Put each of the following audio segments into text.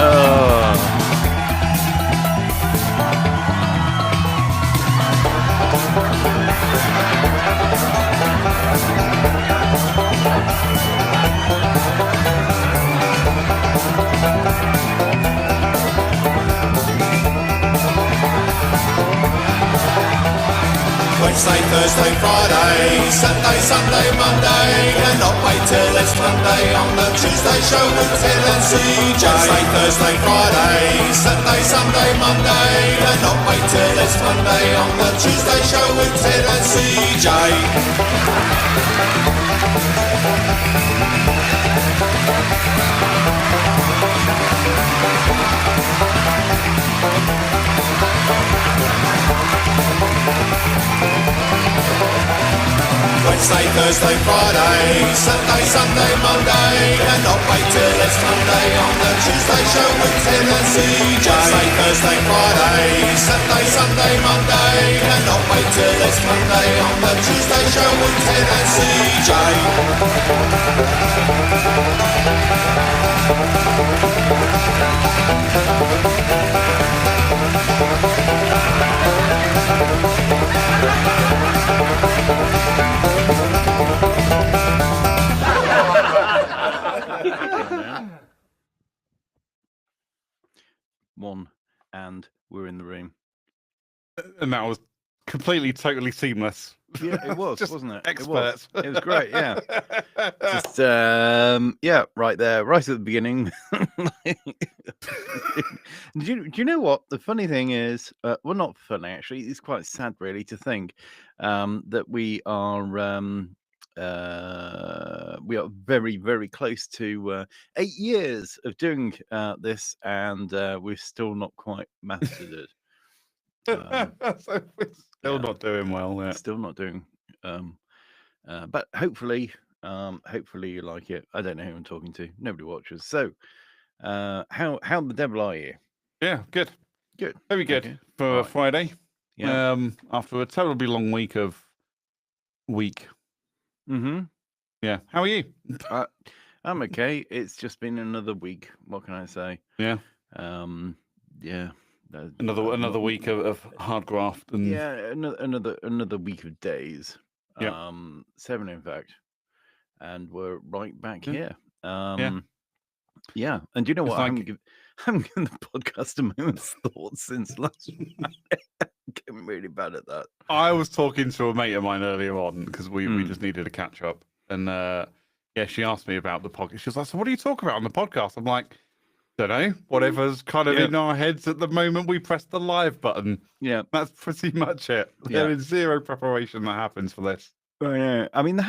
Oh. Wednesday, Thursday, Friday, Saturday, Sunday, Monday, and not wait till it's Monday on the Tuesday show with Ted and CJ. Wednesday, Thursday, Friday, Saturday, Sunday, Monday, and not wait till it's Monday on the Tuesday show with Ted and CJ. Wednesday, Thursday, Friday, Saturday, Sunday, Monday, and not wait till it's Monday on the Tuesday show with Ted and CJ. Wednesday, Thursday, Friday, Saturday, Sunday, Monday, and not wait till it's Monday on the Tuesday show with Ted and CJ. One, and we're in the room. And that was completely, totally seamless. Yeah, it was, Just wasn't it? Expert. It was great, yeah. Just, yeah, right there, right at the beginning. Do you know what? The funny thing is, well, not funny, actually. It's quite sad, really, to think that we are very, very close to 8 years of doing this, and we're still not quite mastered it. So we're still yeah. not doing well. Yeah. Still not doing, but hopefully you like it. I don't know who I'm talking to. Nobody watches. So, how the devil are you? Yeah, good. Good. Very good Okay. for Right. Friday. Yeah. After a terribly long week. Mm-hmm. Yeah. How are you? I'm okay. It's just been another week. What can I say? Yeah. Yeah. Another week of hard graft and Yeah, another week of days. Yep. 7 in fact, and we're right back Yeah. here. Yeah. Yeah, and do you know It's what? I like- haven't given the podcast a moment's thought since last week. I'm getting really bad at that. I was talking to a mate of mine earlier on because we just needed to catch up, and yeah, she asked me about the podcast. She was like, "So what do you talk about on the podcast?" I'm like, "Don't know. Whatever's kind of in our heads at the moment. We press the live button. Yeah, That's pretty much it. Yeah. There is zero preparation that happens for this." I mean,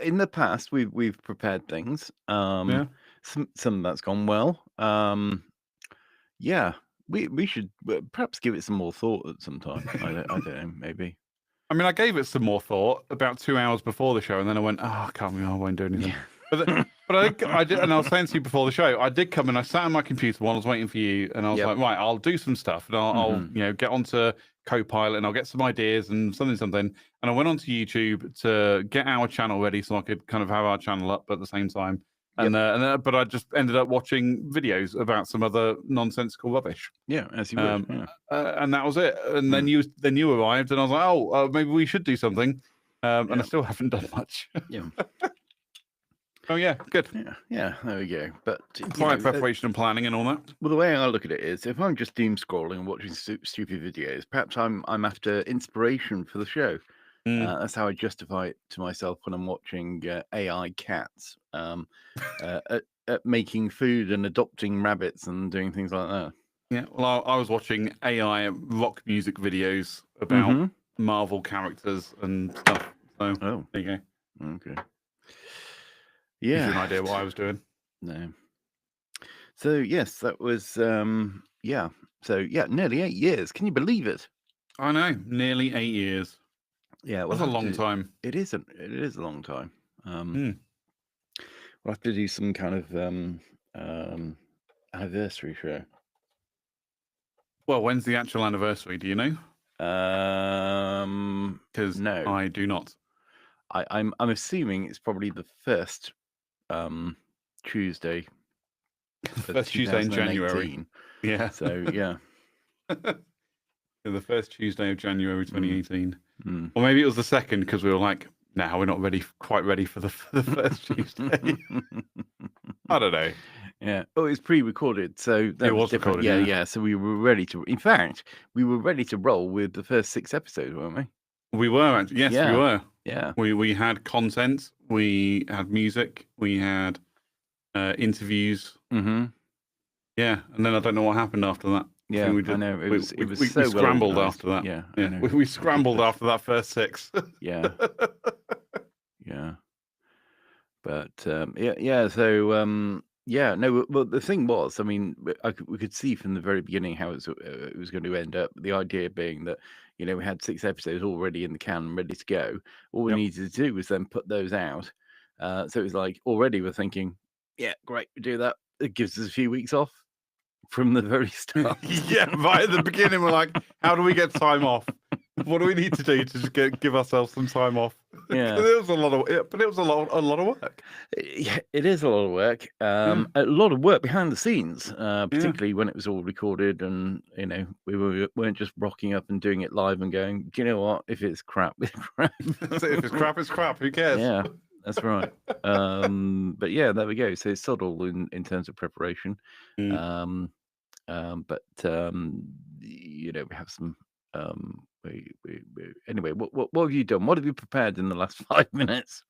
in the past we've prepared things. Yeah. Some that's gone well. Yeah, we should perhaps give it some more thought at some time. I don't know, maybe. I mean, I gave it some more thought about 2 hours before the show, and then I went, "Oh, I won't do anything." Yeah. But I did, and I was saying to you before the show, I did come and I sat on my computer while I was waiting for you, and I was Yep. like, right, I'll do some stuff, and I'll get onto Copilot, and I'll get some ideas and something, and I went onto YouTube to get our channel ready so I could kind of have our channel up at the same time, but I just ended up watching videos about some other nonsensical rubbish. Yeah, as you would. Yeah. And that was it. And then you arrived, and I was like, oh, maybe we should do something, and I still haven't done much. Yeah. Oh yeah, good. Yeah, there we go. But Prior preparation and planning and all that. Well, the way I look at it is, if I'm just doom scrolling and watching stupid videos, perhaps I'm after inspiration for the show. That's how I justify it to myself when I'm watching AI cats at making food and adopting rabbits and doing things like that. Yeah, well, I was watching AI rock music videos about Marvel characters and stuff. So there you go. Okay. Gives Yeah. you an idea what I was doing. No. So yes, that was yeah. So yeah, nearly 8 years. Can you believe it? I know, nearly 8 years. Yeah, That's a long time. It is a long time. We'll have to do some kind of anniversary show. Well, when's the actual anniversary? Do you know? Because no, I do not. I'm assuming it's probably the first Tuesday of First Tuesday in January. 2018. Yeah. So yeah. The first Tuesday of January 2018. Mm. Or maybe it was the second because we were like, "Now we're not quite ready for the first Tuesday." I don't know. Yeah. Oh, it's pre-recorded, so that It was different. recorded, Yeah. So we were ready to. In fact, we were ready to roll with the first 6 episodes, weren't we? We were actually. Yes, we were. Yeah. We had content. We had music. We had interviews. Mm-hmm. Yeah, and then I don't know what happened after that. Yeah, I know. It was so we scrambled well after that. Yeah, I know. We scrambled after that first 6. Yeah. Yeah. But yeah. So yeah. No. Well, the thing was, I mean, we could see from the very beginning how it was going to end up. The idea being that we had 6 episodes already in the can, ready to go. All we needed to do was then put those out. So it was like already we're thinking, yeah, great, we do that. It gives us a few weeks off from the very start. Yeah, right at the beginning, we're like, how do we get time off? What do we need to do to just give ourselves some time off? Yeah, it was a lot of work. Yeah, it is a lot of work. A lot of work behind the scenes, particularly when it was all recorded, and we weren't just rocking up and doing it live and going, do you know what? If it's crap, it's crap. So if it's crap, it's crap. Who cares? Yeah, that's right. But yeah, there we go. So it's subtle in terms of preparation. But we have some. Anyway, what have you done? What have you prepared in the last 5 minutes?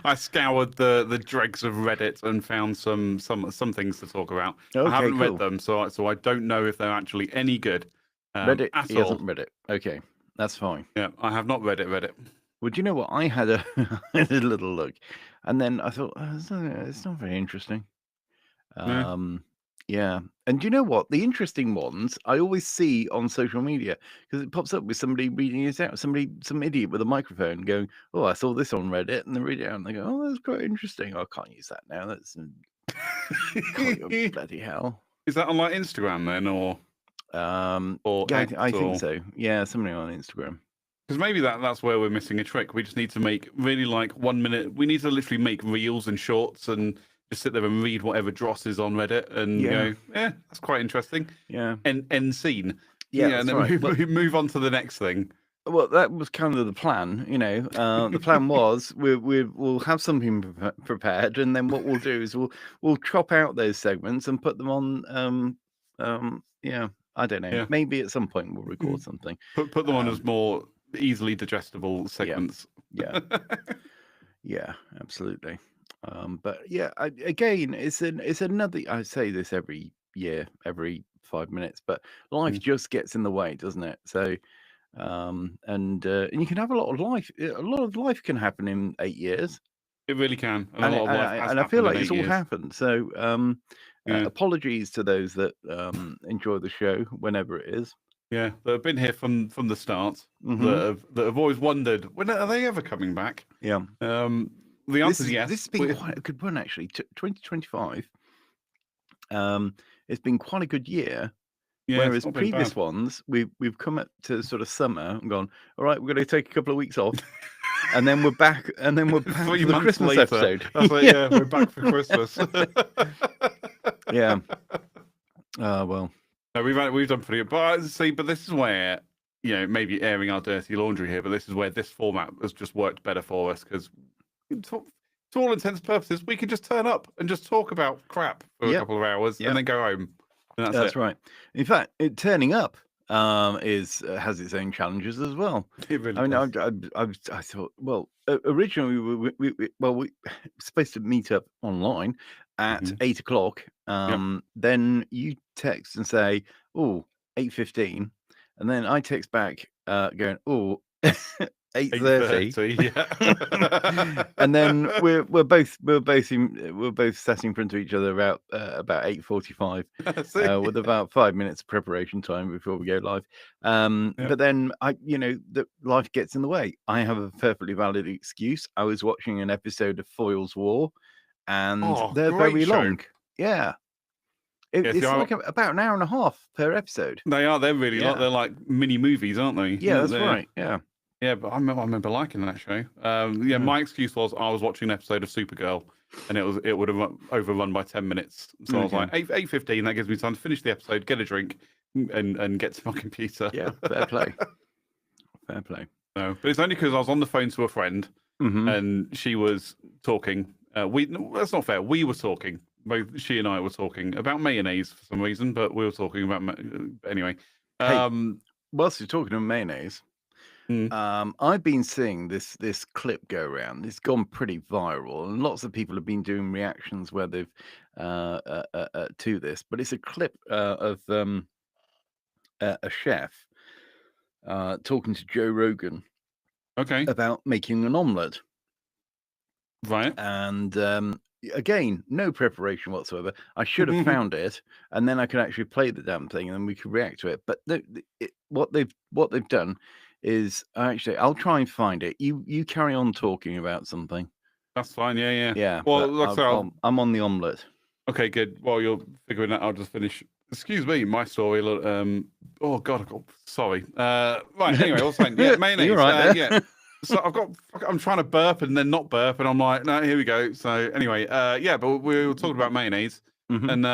I scoured the dregs of Reddit and found some things to talk about. Okay, I haven't cool. read them, so I don't know if they're actually any good. Reddit, at he all. hasn't read it. Okay, that's fine. Yeah, I have not read it. Well, do you know what? I had a little look, and then I thought it's not very interesting. Yeah. And do you know what? The interesting ones I always see on social media because it pops up with somebody reading it out, some idiot with a microphone going, "Oh, I saw this on Reddit," and they read it out and they go, "Oh, that's quite interesting." Oh, I can't use that now. That's bloody hell. Is that on like Instagram then, or yeah, I think so. Yeah, somebody on Instagram. Because maybe that's where we're missing a trick. We just need to make really like 1 minute. We need to literally make reels and shorts and just sit there and read whatever dross is on Reddit and go, yeah, that's quite interesting. Yeah. End scene. Yeah, and then move on to the next thing. Well, that was kind of the plan, The plan was we'll have something prepared, and then what we'll do is we'll chop out those segments and put them on. I don't know. Yeah. Maybe at some point we'll record something. Put them on as more easily digestible segments. Yeah. Yeah, absolutely. But yeah, again, it's another. I say this every year, every 5 minutes, but life just gets in the way, doesn't it? So, and you can have a lot of life. A lot of life can happen in 8 years. It really can, and I feel like it's all happened. So, apologies to those that enjoy the show whenever it is. Yeah, that have been here from the start. That have always wondered, when are they ever coming back? Yeah. The answer is yes. This has been quite a good one, actually. 2025. It's been quite a good year. Yeah, whereas previous ones, we've come up to sort of summer and gone, all right, we're going to take a couple of weeks off, and then we're back. And then we're back for the Christmas later. episode. That's like, yeah, we're back for Christmas. Yeah. Well. No, we've done pretty good. But this is where maybe airing our dirty laundry here, but this is where this format has just worked better for us because. To all intents and purposes, we can just turn up and just talk about crap for a couple of hours and then go home. And that's right. In fact, turning up has its own challenges as well. It really I thought, well, originally we were supposed to meet up online at 8:00. Then you text and say, "Oh, 8:15," and then I text back going, "Oh." 8:30. Yeah. And then we're both sat in front of each other about 8:45 with about 5 minutes of preparation time before we go live. But then the life gets in the way. I have a perfectly valid excuse. I was watching an episode of Foyle's War, and they're very long. Yeah. It's like about an hour and a half per episode. They are. They're really long. They're like mini movies, aren't they? Yeah, that's right. Yeah. Yeah, but I remember liking that show. My excuse was I was watching an episode of Supergirl, and it would have overrun by 10 minutes. So I was like 8:15. That gives me time to finish the episode, get a drink, and get to my computer. Yeah, fair play. Fair play. No, but it's only because I was on the phone to a friend, and she was talking. That's not fair. We were talking. Both she and I were talking about mayonnaise for some reason, but we were talking about anyway. Whilst you're talking about mayonnaise, I've been seeing this clip go around. It's gone pretty viral, and lots of people have been doing reactions where they've to this. But it's a clip of a chef talking to Joe Rogan, about making an omelette. Right. And again, no preparation whatsoever. I should have found it, and then I could actually play the damn thing, and then we could react to it. But what they've done is actually, I'll try and find it. You carry on talking about something. That's fine. Yeah. Yeah. Well, I'm on the omelette. Okay, good. While you're figuring that, I'll just finish. Excuse me, my story. Oh God, sorry. Right. Anyway, I was saying, yeah, mayonnaise. You're right there. Yeah. So I'm trying to burp and then not burp, and I'm like, no, here we go. So anyway, but we were talking about mayonnaise, and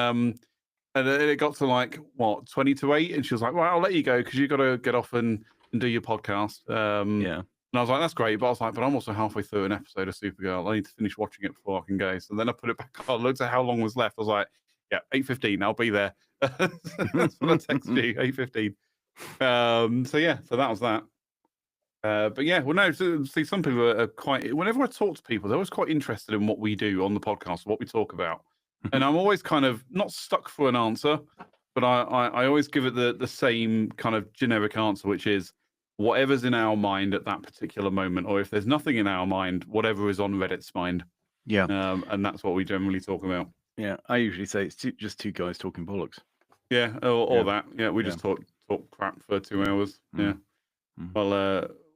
it got to like what 20 to 8, and she was like, well, I'll let you go because you got to get off and do your podcast. Yeah. And I was like, that's great, but I was like, but I'm also halfway through an episode of Supergirl. I need to finish watching it before I can go. So then I put it back on, looked at how long was left. I was like, yeah, 8:15, I'll be there. That's what I texted you, 8:15. So that was that. But yeah, well, no, see, some people are quite, whenever I talk to people, they're always quite interested in what we do on the podcast, what we talk about. And I'm always kind of not stuck for an answer, but I always give it the same kind of generic answer, which is whatever's in our mind at that particular moment, or if there's nothing in our mind, whatever is on Reddit's mind. Yeah. And that's what we generally talk about. Yeah, I usually say it's just two guys talking bollocks. Yeah, or that. Yeah, we just talk crap for 2 hours. Yeah. Well,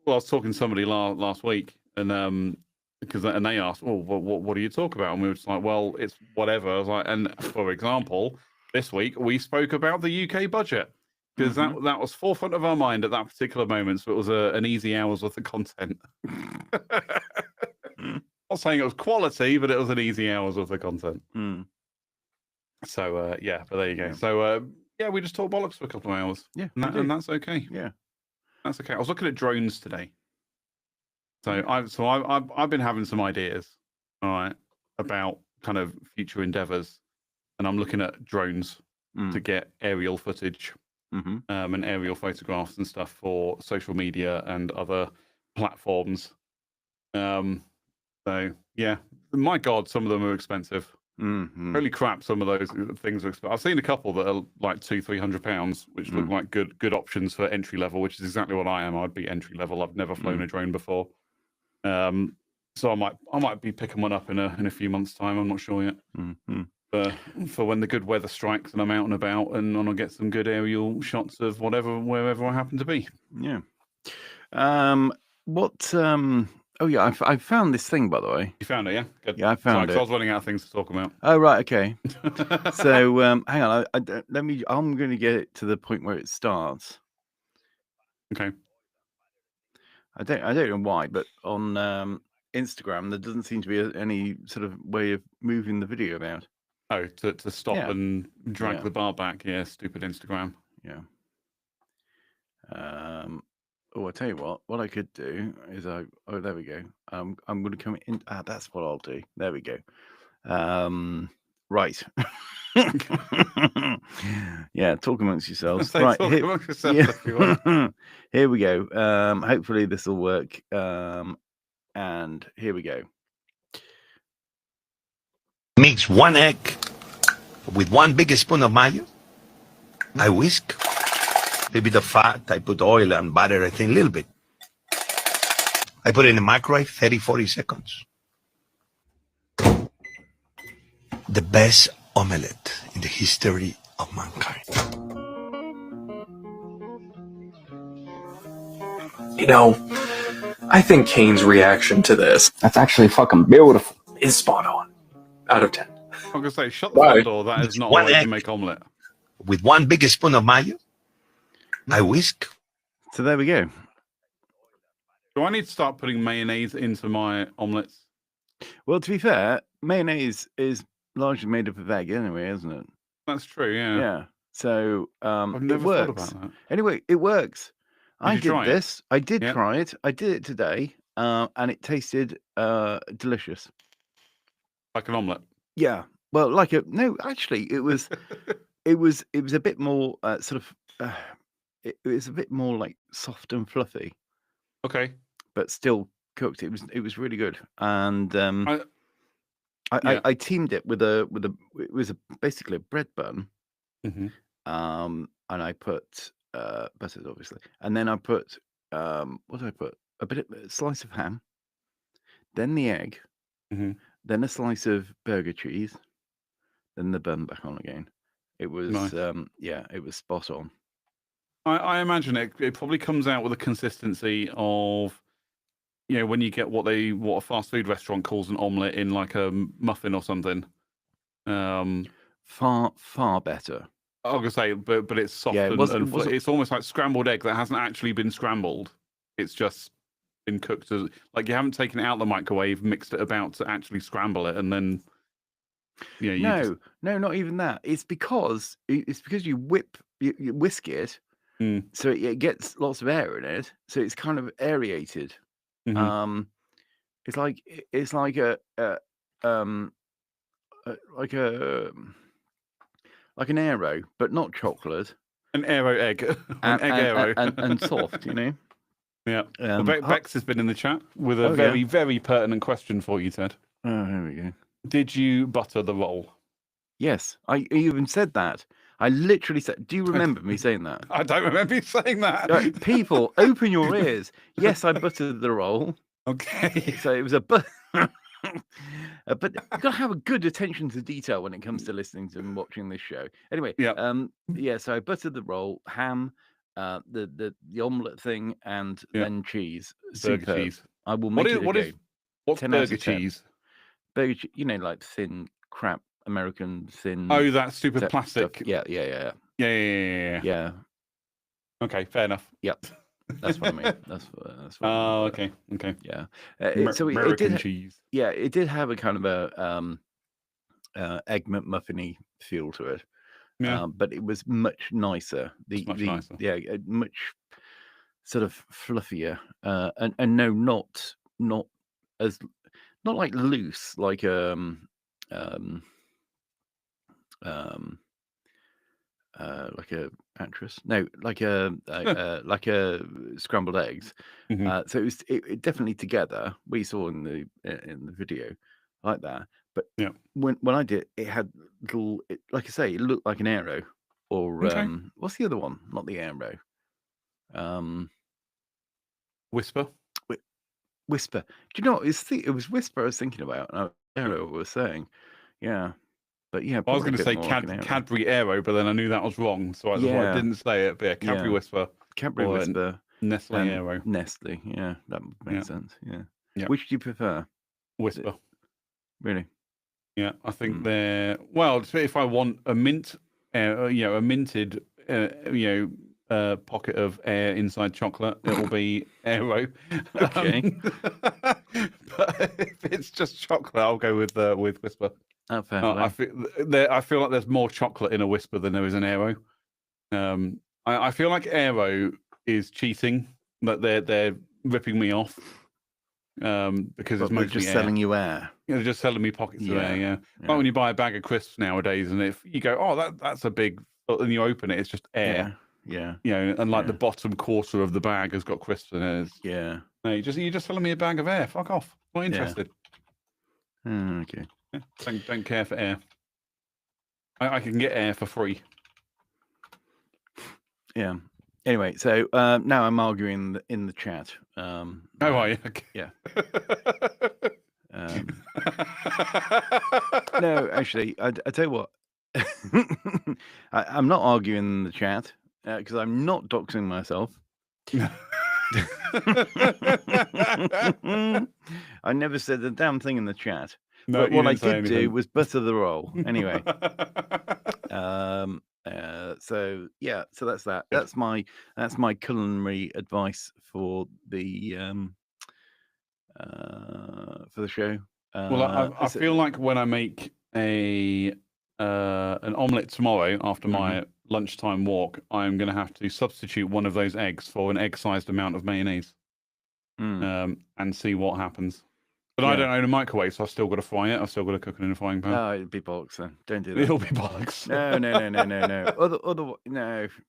I was talking to somebody last week, and they asked, "Oh, what do you talk about?" And we were just like, "Well, it's whatever." I was like, and for example, this week we spoke about the UK budget because that was forefront of our mind at that particular moment. So it was an easy hour's worth of content. Not saying it was quality, but it was an easy hour's worth of content. So but there you go. So we just talk bollocks for a couple of hours. Yeah, and that's okay. Yeah. That's okay. I was looking at drones today. So I've been having some ideas, all right, about kind of future endeavors, and I'm looking at drones to get aerial footage and aerial photographs and stuff for social media and other platforms. So yeah, my God, some of them are expensive. Holy crap, some of those things are expensive. I've seen a couple that are like £200-300, which look like good options for entry level, which is exactly what I am. I'd be entry level. I've never flown a drone before, so I might be picking one up in a few months' time. I'm not sure yet. For when the good weather strikes and I'm out and about and I'll get some good aerial shots of wherever I happen to be. Yeah. Oh yeah, I found this thing, by the way. You found it, yeah? Good. Yeah, I found it. I was running out of things to talk about. Oh right, okay. So hang on, I'm going to get it to the point where it starts. Okay. I don't know why, but on Instagram there doesn't seem to be any sort of way of moving the video about. Oh, to stop and drag the bar back. Yeah, stupid Instagram. Yeah. I tell you what I could do is there we go. I'm going to come in. That's what I'll do. There we go. Right. Yeah, talk amongst yourselves. Right. Talk amongst yourselves if you want. Here we go. Hopefully this will work. And here we go. Mix 1 egg with 1 big spoon of mayo. I whisk. A bit of fat, I put oil and butter, I think a little bit. I put it in the microwave, 30-40 seconds. The best omelette in the history of mankind. You know, I think Kane's reaction to this, that's actually fucking beautiful, is spot on. Out of 10. I'm going to say, shut the front door. That is not a way to make omelette. With 1 big spoon of mayo. I whisk. So there we go. Do I need to start putting mayonnaise into my omelettes? Well, to be fair, mayonnaise is largely made up of egg anyway, isn't it? That's true. Yeah. Yeah. So I've it never thought about works. that. Anyway, it works. Did I you did try it? this. I did Yeah. try it. I did it today, and it tasted delicious. Like an omelette. Yeah. Well, like a no, actually, it was it was a bit more sort of it was a bit more like soft and fluffy, Okay. but still cooked. It was really good, and I, yeah. I teamed it with a it was basically a bread bun, Mhm. and I put butter obviously, and then I put what did I put? A slice of ham, then the egg, Mhm. then a slice of burger cheese, then the bun back on again. It was Nice. yeah, it was spot on. I imagine it probably comes out with a consistency of, you know, when you get what a fast food restaurant calls an omelette in like a muffin or something. Far better. I was gonna say, but it's soft Yeah, it and wasn't. it's almost like scrambled egg that hasn't actually been scrambled. It's just been cooked as like you haven't taken it out of the microwave, mixed it about to actually scramble it, and then No, not even that. It's because you whisk it, so it gets lots of air in it, so it's kind of aerated. Mhm. It's like a like an Aero, but not chocolate, An Aero egg, an egg Aero, and soft, you know. Yeah. Well, Bex has been in the chat with a Oh, very, yeah. very pertinent question for you, Ted. Oh, here we go. Did you butter the roll? Yes, I even said that. I literally said. Do you remember me saying that? I don't remember you saying that. People, open your ears. Yes, I buttered the roll. Okay. So it was a but. But you've got to have a good attention to detail when it comes to listening to and watching this show. Anyway, Yeah. so I buttered the roll, ham, the omelette thing, and then cheese. Burger Superb. cheese. I will make it again. What's 10 out burger of 10. cheese? Burger cheese, you know, like thin crap American thin. Oh, that stupid plastic. Stuff. Yeah. Yeah. Okay, fair enough. Yep. That's what I mean. That's what Oh, okay. Yeah. So American cheese. Yeah, it did have a kind of a egg McMuffin-y feel to it. Yeah. But it was much nicer. Much nicer. Yeah, much sort of fluffier. And no, not like loose, like like a actress. No, like a scrambled eggs. Mhm. So it definitely together. We saw in the video like that. But Yeah. when I did, it had little. Like I say, it looked like an Aero. Or Okay. what's the other one? Not the Aero. Whisper. Whisper. Do you know? It was Whisper I was thinking about. Aero was saying, yeah. But yeah, I was going to say like Cadbury Aero, but then I knew that was wrong, so I didn't say it. But yeah, Cadbury Whisper. Cadbury Whisper. Nestle Aero. Nestle, yeah, that makes sense. Yeah. Yeah. Which do you prefer? Whisper. Really? Yeah, I think they're well. If I want a mint, a minted, pocket of air inside chocolate, it'll be Aero. Okay. But if it's just chocolate, I'll go with Whisper. Oh, fair I feel like there's more chocolate in a Whisper than there is an Aero. I feel like Aero is cheating. That they're ripping me off. Because it's mostly just air. selling you air. Yeah, they're just selling me pockets of air. Yeah. Like when you buy a bag of crisps nowadays, and if you go, oh, that's a big, and you open it, it's just air. Yeah. And like the bottom quarter of the bag has got crisps in it. Yeah. No, you're just selling me a bag of air. Fuck off. Not interested. Okay. Yeah, don't care for air. I can get air for free. Yeah. Anyway, so now I'm arguing in the chat. Oh, are you? Okay. Yeah. No, actually, I tell you what. I'm not arguing in the chat because I'm not doxing myself. I never said a damn thing in the chat. No, but what I did anything. do was butter the roll. Anyway. So yeah, so that's that. That's my culinary advice for the show. Well, I feel like when I make an omelette tomorrow after my lunchtime walk, I'm going to have to substitute one of those eggs for an egg-sized amount of mayonnaise, and see what happers. But I don't own a microwave, so I've still got to fry it. I've still got to cook it in a frying pan. No, it'd be bollocks then. Don't do that. It'll be bollocks. No.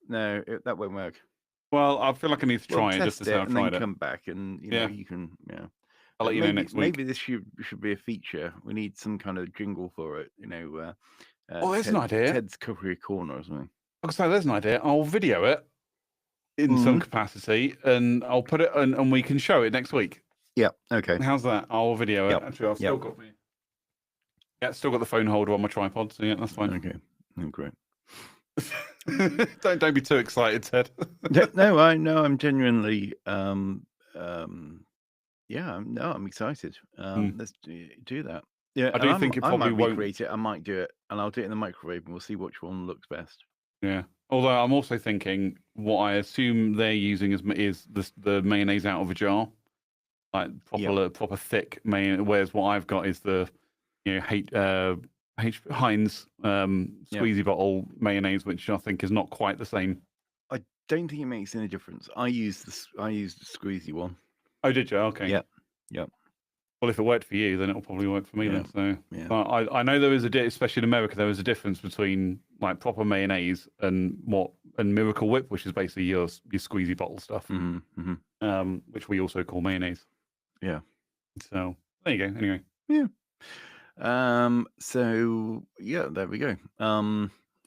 No, that won't work. Well, I feel like I need to try it just to say I've tried it. Come back and you can. Yeah. I'll let you know next week. Maybe this should be a feature. We need some kind of jingle for it. There's an idea. Ted's Cookery Corner or something. So there's an idea. I'll video it in some capacity, and I'll put it, and we can show it next week. Yeah. Okay. How's that? I'll video it. Yep. Actually, I've still got me. Yeah, still got the phone holder on my tripod, so yeah, that's fine. Okay. Oh, great. Don't be too excited, Ted. No, I'm genuinely I'm excited. Let's do that. Yeah, I do think it probably won't recreate it. I might do it, and I'll do it in the microwave, and we'll see which one looks best. Yeah. Although I'm also thinking what I assume they're using is the mayonnaise out of a jar, like proper thick mayonnaise. Whereas what I've got is the Heinz squeezy bottle mayonnaise, which I think is not quite the same. I don't think it makes any difference. I used the squeezy one. Oh, did you? Okay. Yeah. Well, if it worked for you, then it'll probably work for me then. So, yeah. I know there is especially in America, there is a difference between like proper mayonnaise and Miracle Whip, which is basically your squeezy bottle stuff, which we also call mayonnaise. Yeah. So there you go. Anyway. Yeah. So yeah, there we go.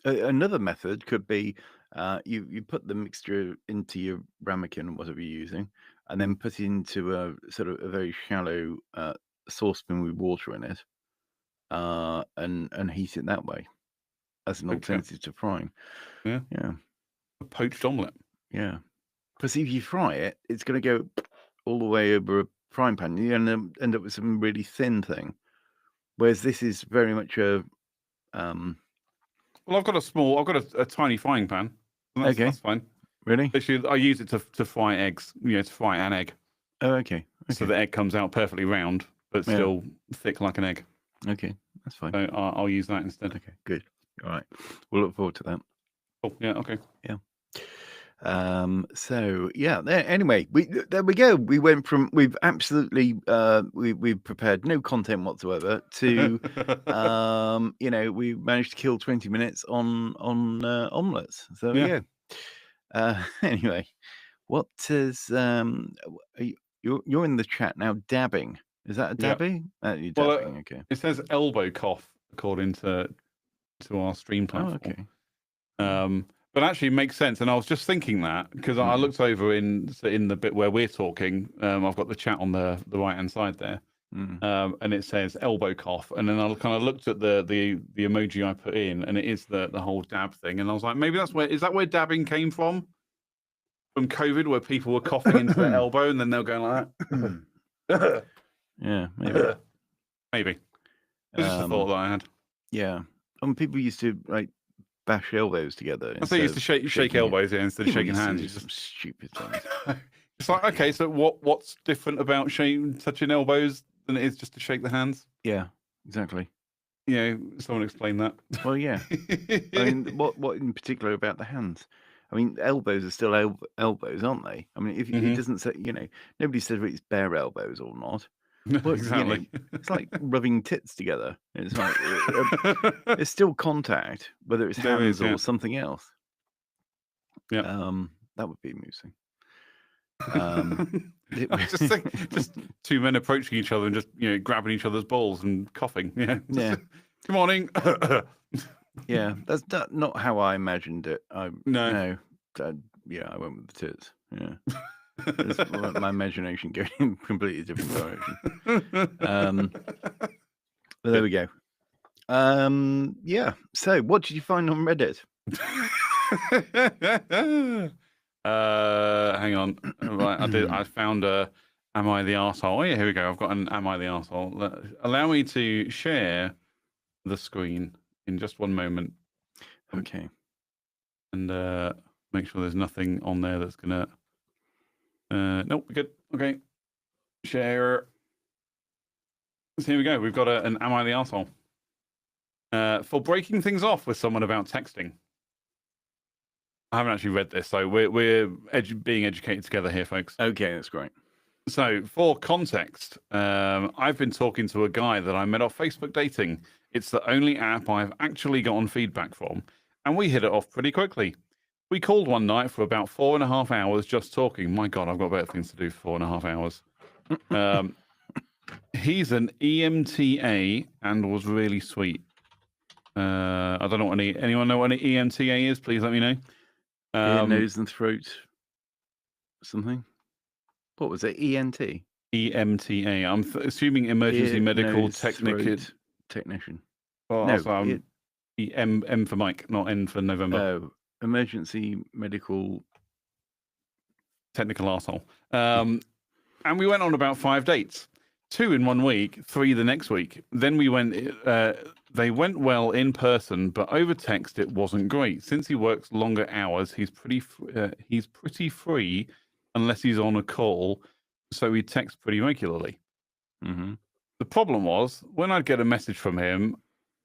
Another method could be you put the mixture into your ramekin, whatever you're using, and then put it into a sort of a very shallow saucepan with water in it, and heat it that way as an alternative to frying. Yeah. A poached omelette. Yeah. Because if you fry it, it's going to go all the way over a frying pan. You're going to end up with some really thin thing. Whereas this is very much a. Well, I've got a tiny frying pan. That's fine. Really? Literally, I use it to fry eggs. To fry an egg. Oh, okay. So the egg comes out perfectly round, but still thick like an egg. Okay, that's fine. So I'll use that instead. Okay, good. All right, we'll look forward to that. Oh, yeah. Okay. Yeah. So yeah, anyway, there we go. We've absolutely we've prepared no content whatsoever to we managed to kill 20 minutes on omelettes. So yeah. Anyway, what is you're in the chat now dabbing. Is that a dabbing? You're dabbing, okay. It says elbow cough according to our stream platform. Oh, okay. But actually, it makes sense. And I was just thinking that because I looked over in the bit where we're talking. I've got the chat on the right hand side there, and it says elbow cough. And then I kind of looked at the emoji I put in, and it is the whole dab thing. And I was like, maybe is that where dabbing came from COVID, where people were coughing into their elbow, and then they're going like that. Yeah, maybe. Maybe. It's just a thought that I had. Yeah, people used to like bash elbows together. I think you used to shake elbows instead of shaking hands. It's some stupid things. It's like, okay, so what's different about touching elbows than it is just to shake the hands? Yeah, exactly. Someone explain that. Well, yeah. I mean, what in particular about the hands? I mean, elbows are still elbows, aren't they? I mean, if it doesn't say, nobody says it's bare elbows or not. But, exactly. It's like rubbing tits together. It's like it's still contact, whether it's hands or something else. Yeah, that would be amusing. Just think, just two men approaching each other and just grabbing each other's balls and coughing. Yeah. Good morning. Yeah, that's not how I imagined it. No. I went with the tits. Yeah. My imagination going in a completely different direction. But there we go. Yeah. So, what did you find on Reddit? Hang on. Right, I found a "Am I the arsehole?" Oh yeah, here we go. I've got an "Am I the arsehole?" Allow me to share the screen in just one moment. Okay. And make sure there's nothing on there that's gonna. Nope, good. Okay. Share. So here we go. We've got an Am I the Arsehole? For breaking things off with someone about texting. I haven't actually read this, so we're being educated together here, folks. Okay, that's great. So, for context, I've been talking to a guy that I met off Facebook dating. It's the only app I've actually gotten feedback from, and we hit it off pretty quickly. We called one night for about 4.5 hours just talking. My God, I've got better things to do for 4.5 hours. He's an EMTA and was really sweet. I don't know what anyone know what an EMTA is? Please let me know. Ear, nose, and throat. Something. What was it? ENT? EMTA. I'm assuming emergency Ear, medical nose, throat technician. Well, No, also, M for Mike, not N for November. Oh, emergency medical Technical arsehole. And we went on about 5 dates. 2 in 1 week, 3 the next week. Then we went. They went well in person, but over text it wasn't great. Since he works longer hours, he's pretty free, unless he's on a call. So he texts pretty regularly. Mm-hmm. The problem was when I'd get a message from him,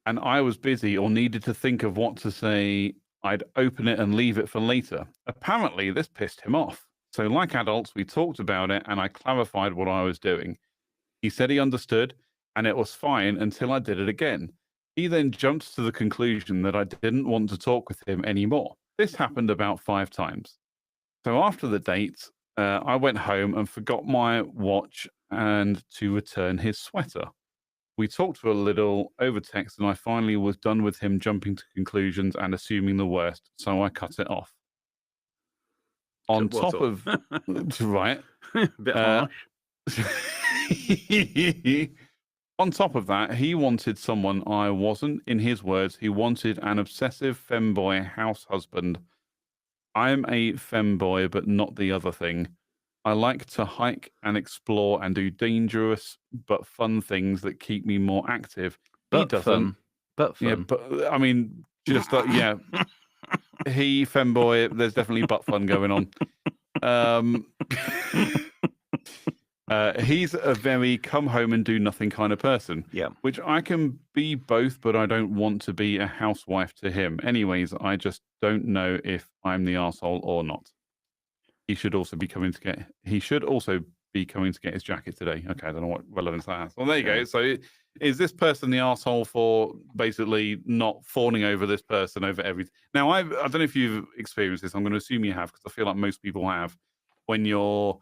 and I was busy or needed to think of what to say, I'd open it and leave it for later. Apparently, this pissed him off. So, like adults, we talked about it, and I clarified what I was doing. He said he understood, and it was fine until I did it again. He then jumped to the conclusion that I didn't want to talk with him anymore. This happened about 5 times. So after the date, I went home and forgot my watch and to return his sweater. We talked for a little over text, and I finally was done with him jumping to conclusions and assuming the worst, so I cut it off. On top of... right. Bit harsh. On top of that, he wanted someone I wasn't. In his words, he wanted an obsessive femboy house husband. I'm a femboy, but not the other thing. I like to hike and explore and do dangerous but fun things that keep me more active. But he doesn't. Fun. But fun. Yeah, but I mean, just yeah. He femboy. There's definitely butt fun going on. He's a very come home and do nothing kind of person. Yeah. Which I can be both, but I don't want to be a housewife to him. Anyways, I just don't know if I'm the arsehole or not. He should also be coming to get his jacket today. Okay, I don't know what relevance that has. Well, there you go. So is this person the arsehole for basically not fawning over this person over everything? Now, I don't know if you've experienced this. I'm going to assume you have, because I feel like most people have. When you're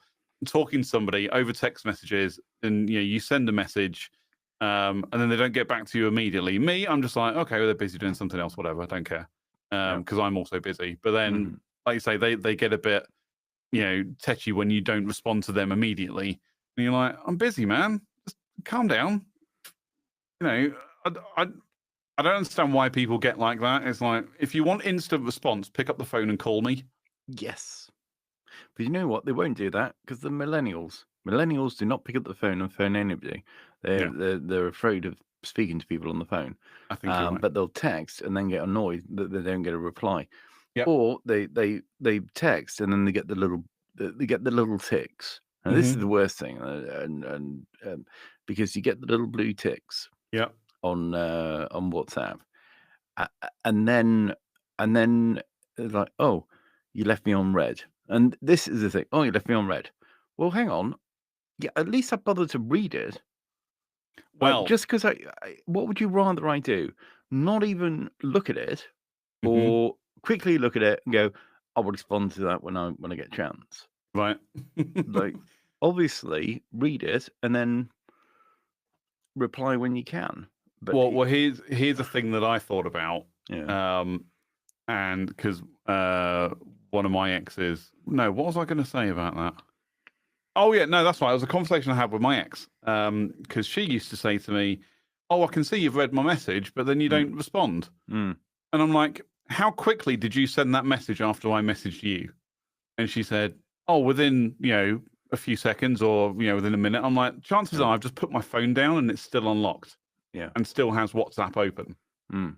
talking to somebody over text messages and you send a message and then they don't get back to you immediately. Me, I'm just like, okay, well, they're busy doing something else, whatever, I don't care, because I'm also busy. But then like you say, they get a bit tetchy when you don't respond to them immediately, and you're like, I'm busy, man, just calm down. I don't understand why people get like that. It's like, if you want instant response, pick up the phone and call me. Yes. But you know what? They won't do that because the millennials. Millennials do not pick up the phone and phone anybody. They're afraid of speaking to people on the phone. I think you're right. But they'll text and then get annoyed that they don't get a reply. Yep. Or they text and then they get the little ticks. And this is the worst thing, and because you get the little blue ticks. Yeah. On WhatsApp, and then it's like, oh, you left me on red. And this is the thing. Oh, you left me on red. Well, hang on. Yeah, at least I bothered to read it. Well, just because what would you rather I do? Not even look at it, or quickly look at it and go, I'll respond to that when I get a chance. Right. Like, obviously, read it and then reply when you can. But well, here's a thing that I thought about. Yeah. And because one of my exes. No, what was I going to say about that? Oh yeah, no, that's right. It was a conversation I had with my ex. Because she used to say to me, "Oh, I can see you've read my message, but then you don't respond." And I'm like, "How quickly did you send that message after I messaged you?" And she said, "Oh, within a few seconds, or within a minute." I'm like, chances are I've just put my phone down and it's still unlocked. Yeah. And still has WhatsApp open,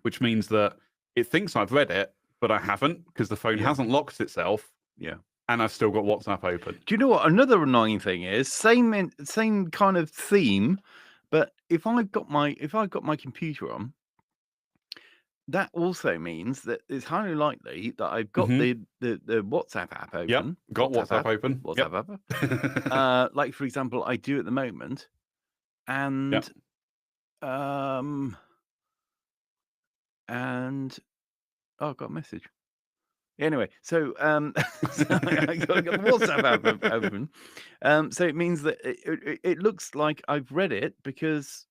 which means that it thinks I've read it, but I haven't, because the phone hasn't locked itself. Yeah. And I've still got WhatsApp open. Do you know what another annoying thing is? Same kind of theme, but if I've got my computer on, that also means that it's highly likely that I've got the WhatsApp app Yep, open. got WhatsApp open. WhatsApp app. Like for example, I do at the moment, and and oh, I got a message. Anyway, so, so I got the WhatsApp app open. So it means that it looks like I've read it because,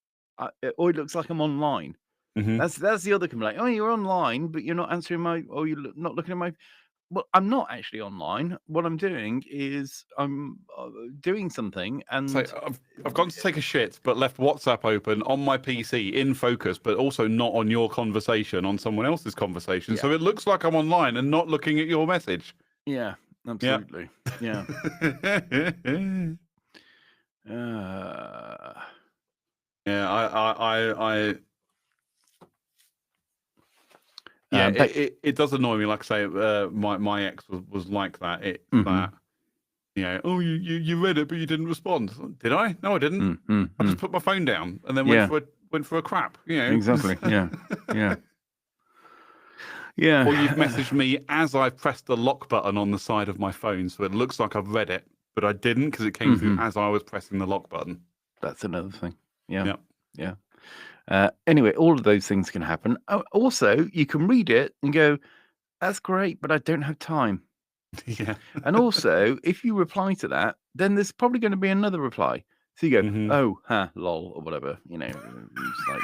or it looks like I'm online. That's the other complaint. Oh, you're online, but you're not answering my, or you're not looking at my. Well, I'm not actually online. What I'm doing is I'm doing something, and so I've gone to take a shit, but left WhatsApp open on my PC in focus, but also not on your conversation, on someone else's conversation. So it looks like I'm online and not looking at your message. Yeah, absolutely. Yeah. Yeah, I yeah, it does annoy me. Like I say, my ex was like that. That oh, you read it, but you didn't respond. Did I? No, I didn't. I just put my phone down and then went for a crap. Exactly. Yeah. Or you've messaged me as I pressed the lock button on the side of my phone, so it looks like I've read it, but I didn't because it came through as I was pressing the lock button. That's another thing. Yeah. Anyway, all of those things can happen. Also, you can read it and go, "That's great, but I don't have time." Yeah. And also, if you reply to that, then there's probably going to be another reply. So you go, "Oh, lol," or whatever. It's like,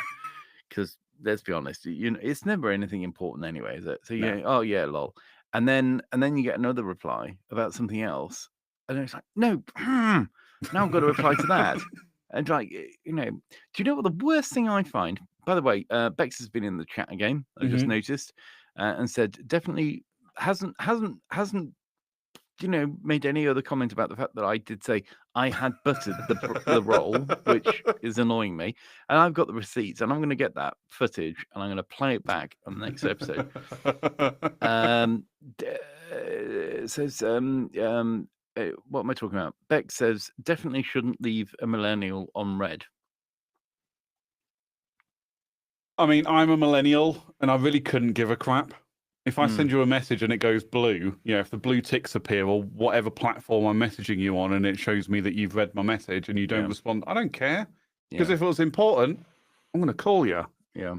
because let's be honest, it's never anything important anyway, is it? So you go, "Oh yeah, lol," and then you get another reply about something else, and it's like, "No, now I've got to reply to that." And like, do you know what the worst thing I find? By the way, Bex has been in the chat again. I just noticed, and said definitely hasn't made any other comment about the fact that I did say I had buttered the roll, which is annoying me. And I've got the receipts, and I'm going to get that footage, and I'm going to play it back on the next episode. It says, what am I talking about? Beck says, definitely shouldn't leave a millennial on red. I mean, I'm a millennial, and I really couldn't give a crap. If I send you a message and it goes blue, if the blue ticks appear or whatever platform I'm messaging you on, and it shows me that you've read my message and you don't respond, I don't care. Because if it was important, I'm going to call you. Yeah.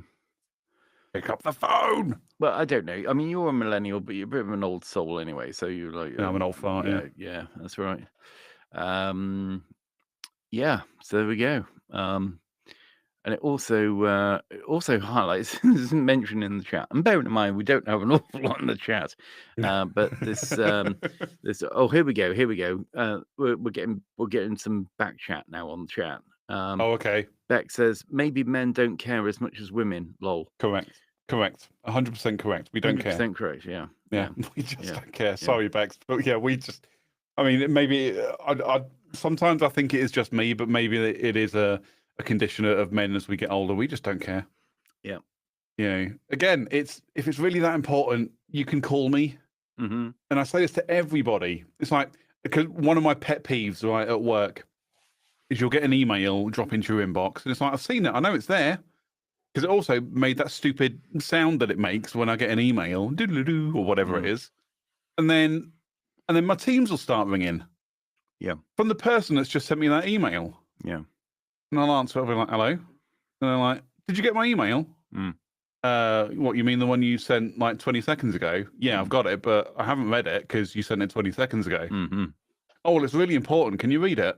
Pick up the phone. Well, I don't know. I mean, you're a millennial, but you're a bit of an old soul anyway. So you're like, I'm an old fart. Yeah, that's right. Yeah. So there we go. And it also highlights, this isn't mentioned in the chat. And bearing in mind, we don't have an awful lot in the chat. But this, here we go. We're getting some back chat now on the chat. Okay. Beck says maybe men don't care as much as women. Lol. Correct. 100% correct. We don't care. 100% correct. Yeah. We just don't care. Sorry, Bex, but we just. I mean, maybe I sometimes I think it is just me, but maybe it is a condition of men as we get older. We just don't care. Yeah. Again, if it's really that important, you can call me. And I say this to everybody. It's like, because one of my pet peeves, right, at work is you'll get an email drop into your inbox, and it's like, I've seen it, I know it's there, because it also made that stupid sound that it makes when I get an email, doodle-doo, or whatever it is, and then my Teams will start ringing. Yeah. From the person that's just sent me that email. Yeah. And I'll answer, I'll be like, hello, and they're like, did you get my email? What, you mean the one you sent like 20 seconds ago? Yeah, I've got it, but I haven't read it because you sent it 20 seconds ago. Oh, well, it's really important. Can you read it?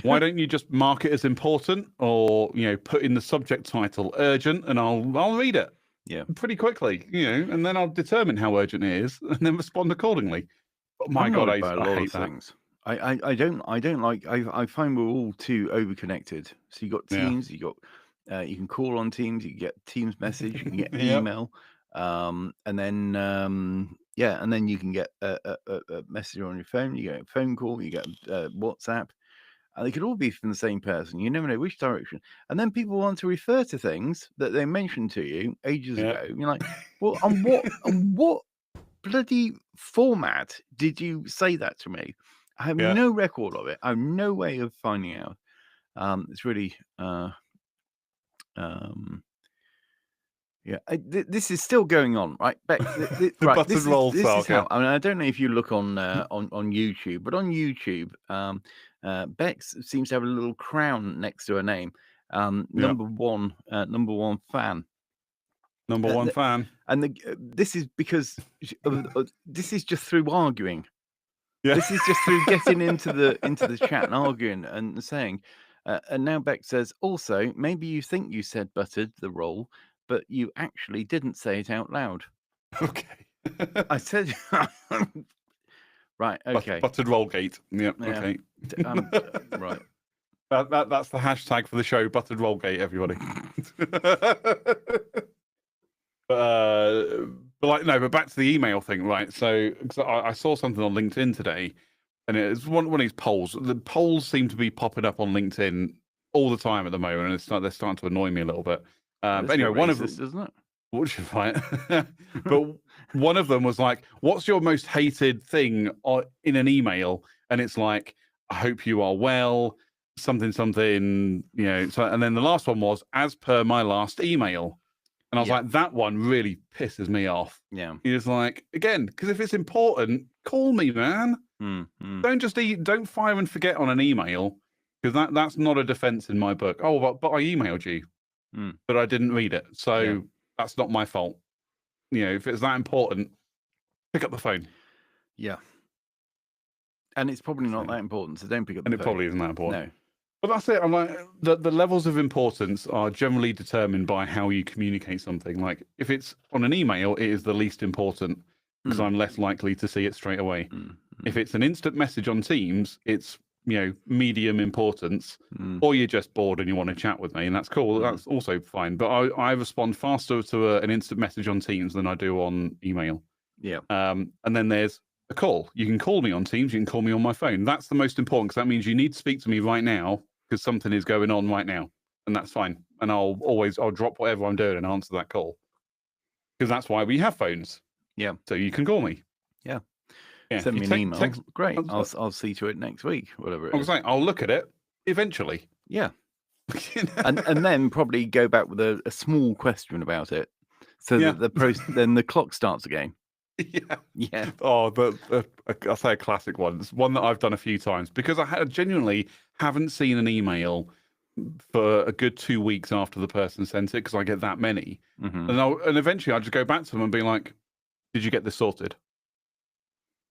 Why don't you just mark it as important, or put in the subject title urgent, and I'll read it. Yeah, pretty quickly, and then I'll determine how urgent it is, and then respond accordingly. But my God, I hate that. Things. I don't like. I find we're all too overconnected. So you got Teams, you can call on Teams, you can get Teams message, you can get email, and then and then you can get a message on your phone. You get a phone call, you get WhatsApp. And they could all be from the same person. You never know which direction. And then people want to refer to things that they mentioned to you ages ago. And you're like, well, on what bloody format did you say that to me? I have no record of it. I have no way of finding out. It's really Yeah, this is still going on, right? Bex, The right, buttered roll this is how. saga. I mean, I don't know if you look on YouTube, but on YouTube, Bex seems to have a little crown next to her name. Number one fan. Number one fan. And this is because this is just through arguing. Yeah. This is just through getting into the chat and arguing and saying. And now Beck says, also, maybe you think you said buttered the roll, but you actually didn't say it out loud. Okay. I said, right, okay. Buttered rollgate. Yeah, okay. Right. That's the hashtag for the show, buttered rollgate, everybody. But back to the email thing, right? So I saw something on LinkedIn today, and it's one of these polls. The polls seem to be popping up on LinkedIn all the time at the moment, and they're starting to annoy me a little bit. But anyway, one of them, doesn't it? Which is fine. But one of them was like, "What's your most hated thing in an email?" And it's like, "I hope you are well." Something, you know. So, and then the last one was, "As per my last email." And I was like, that one really pisses me off. Yeah. It's like, again, because if it's important, call me, man. Don't fire and forget on an email, because that's not a defense in my book. Oh, but I emailed you, but I didn't read it. So that's not my fault. You know, if it's that important, pick up the phone. Yeah. And it's probably not that important, so don't pick up the phone. And it probably isn't that important. No. But that's it. I'm like, the levels of importance are generally determined by how you communicate something. Like, if it's on an email, it is the least important because I'm less likely to see it straight away. If it's an instant message on Teams, it's, you know, medium importance, or you're just bored and you want to chat with me, and that's cool. That's also fine. But I respond faster to an instant message on Teams than I do on email. Yeah. And then there's a call. You can call me on Teams. You can call me on my phone. That's the most important, because that means you need to speak to me right now, because something is going on right now, and that's fine. And I'll drop whatever I'm doing and answer that call, because that's why we have phones. Yeah. So you can call me. Yeah. Yeah. Send me an email. Great. I'll see to it next week. Whatever it is. I'll look at it eventually. Yeah. and then probably go back with a small question about it, so that then the clock starts again. Yeah. Oh, I'll say a classic one. It's one that I've done a few times, because I genuinely haven't seen an email for a good 2 weeks after the person sent it, because I get that many. And eventually I just go back to them and be like, "Did you get this sorted?"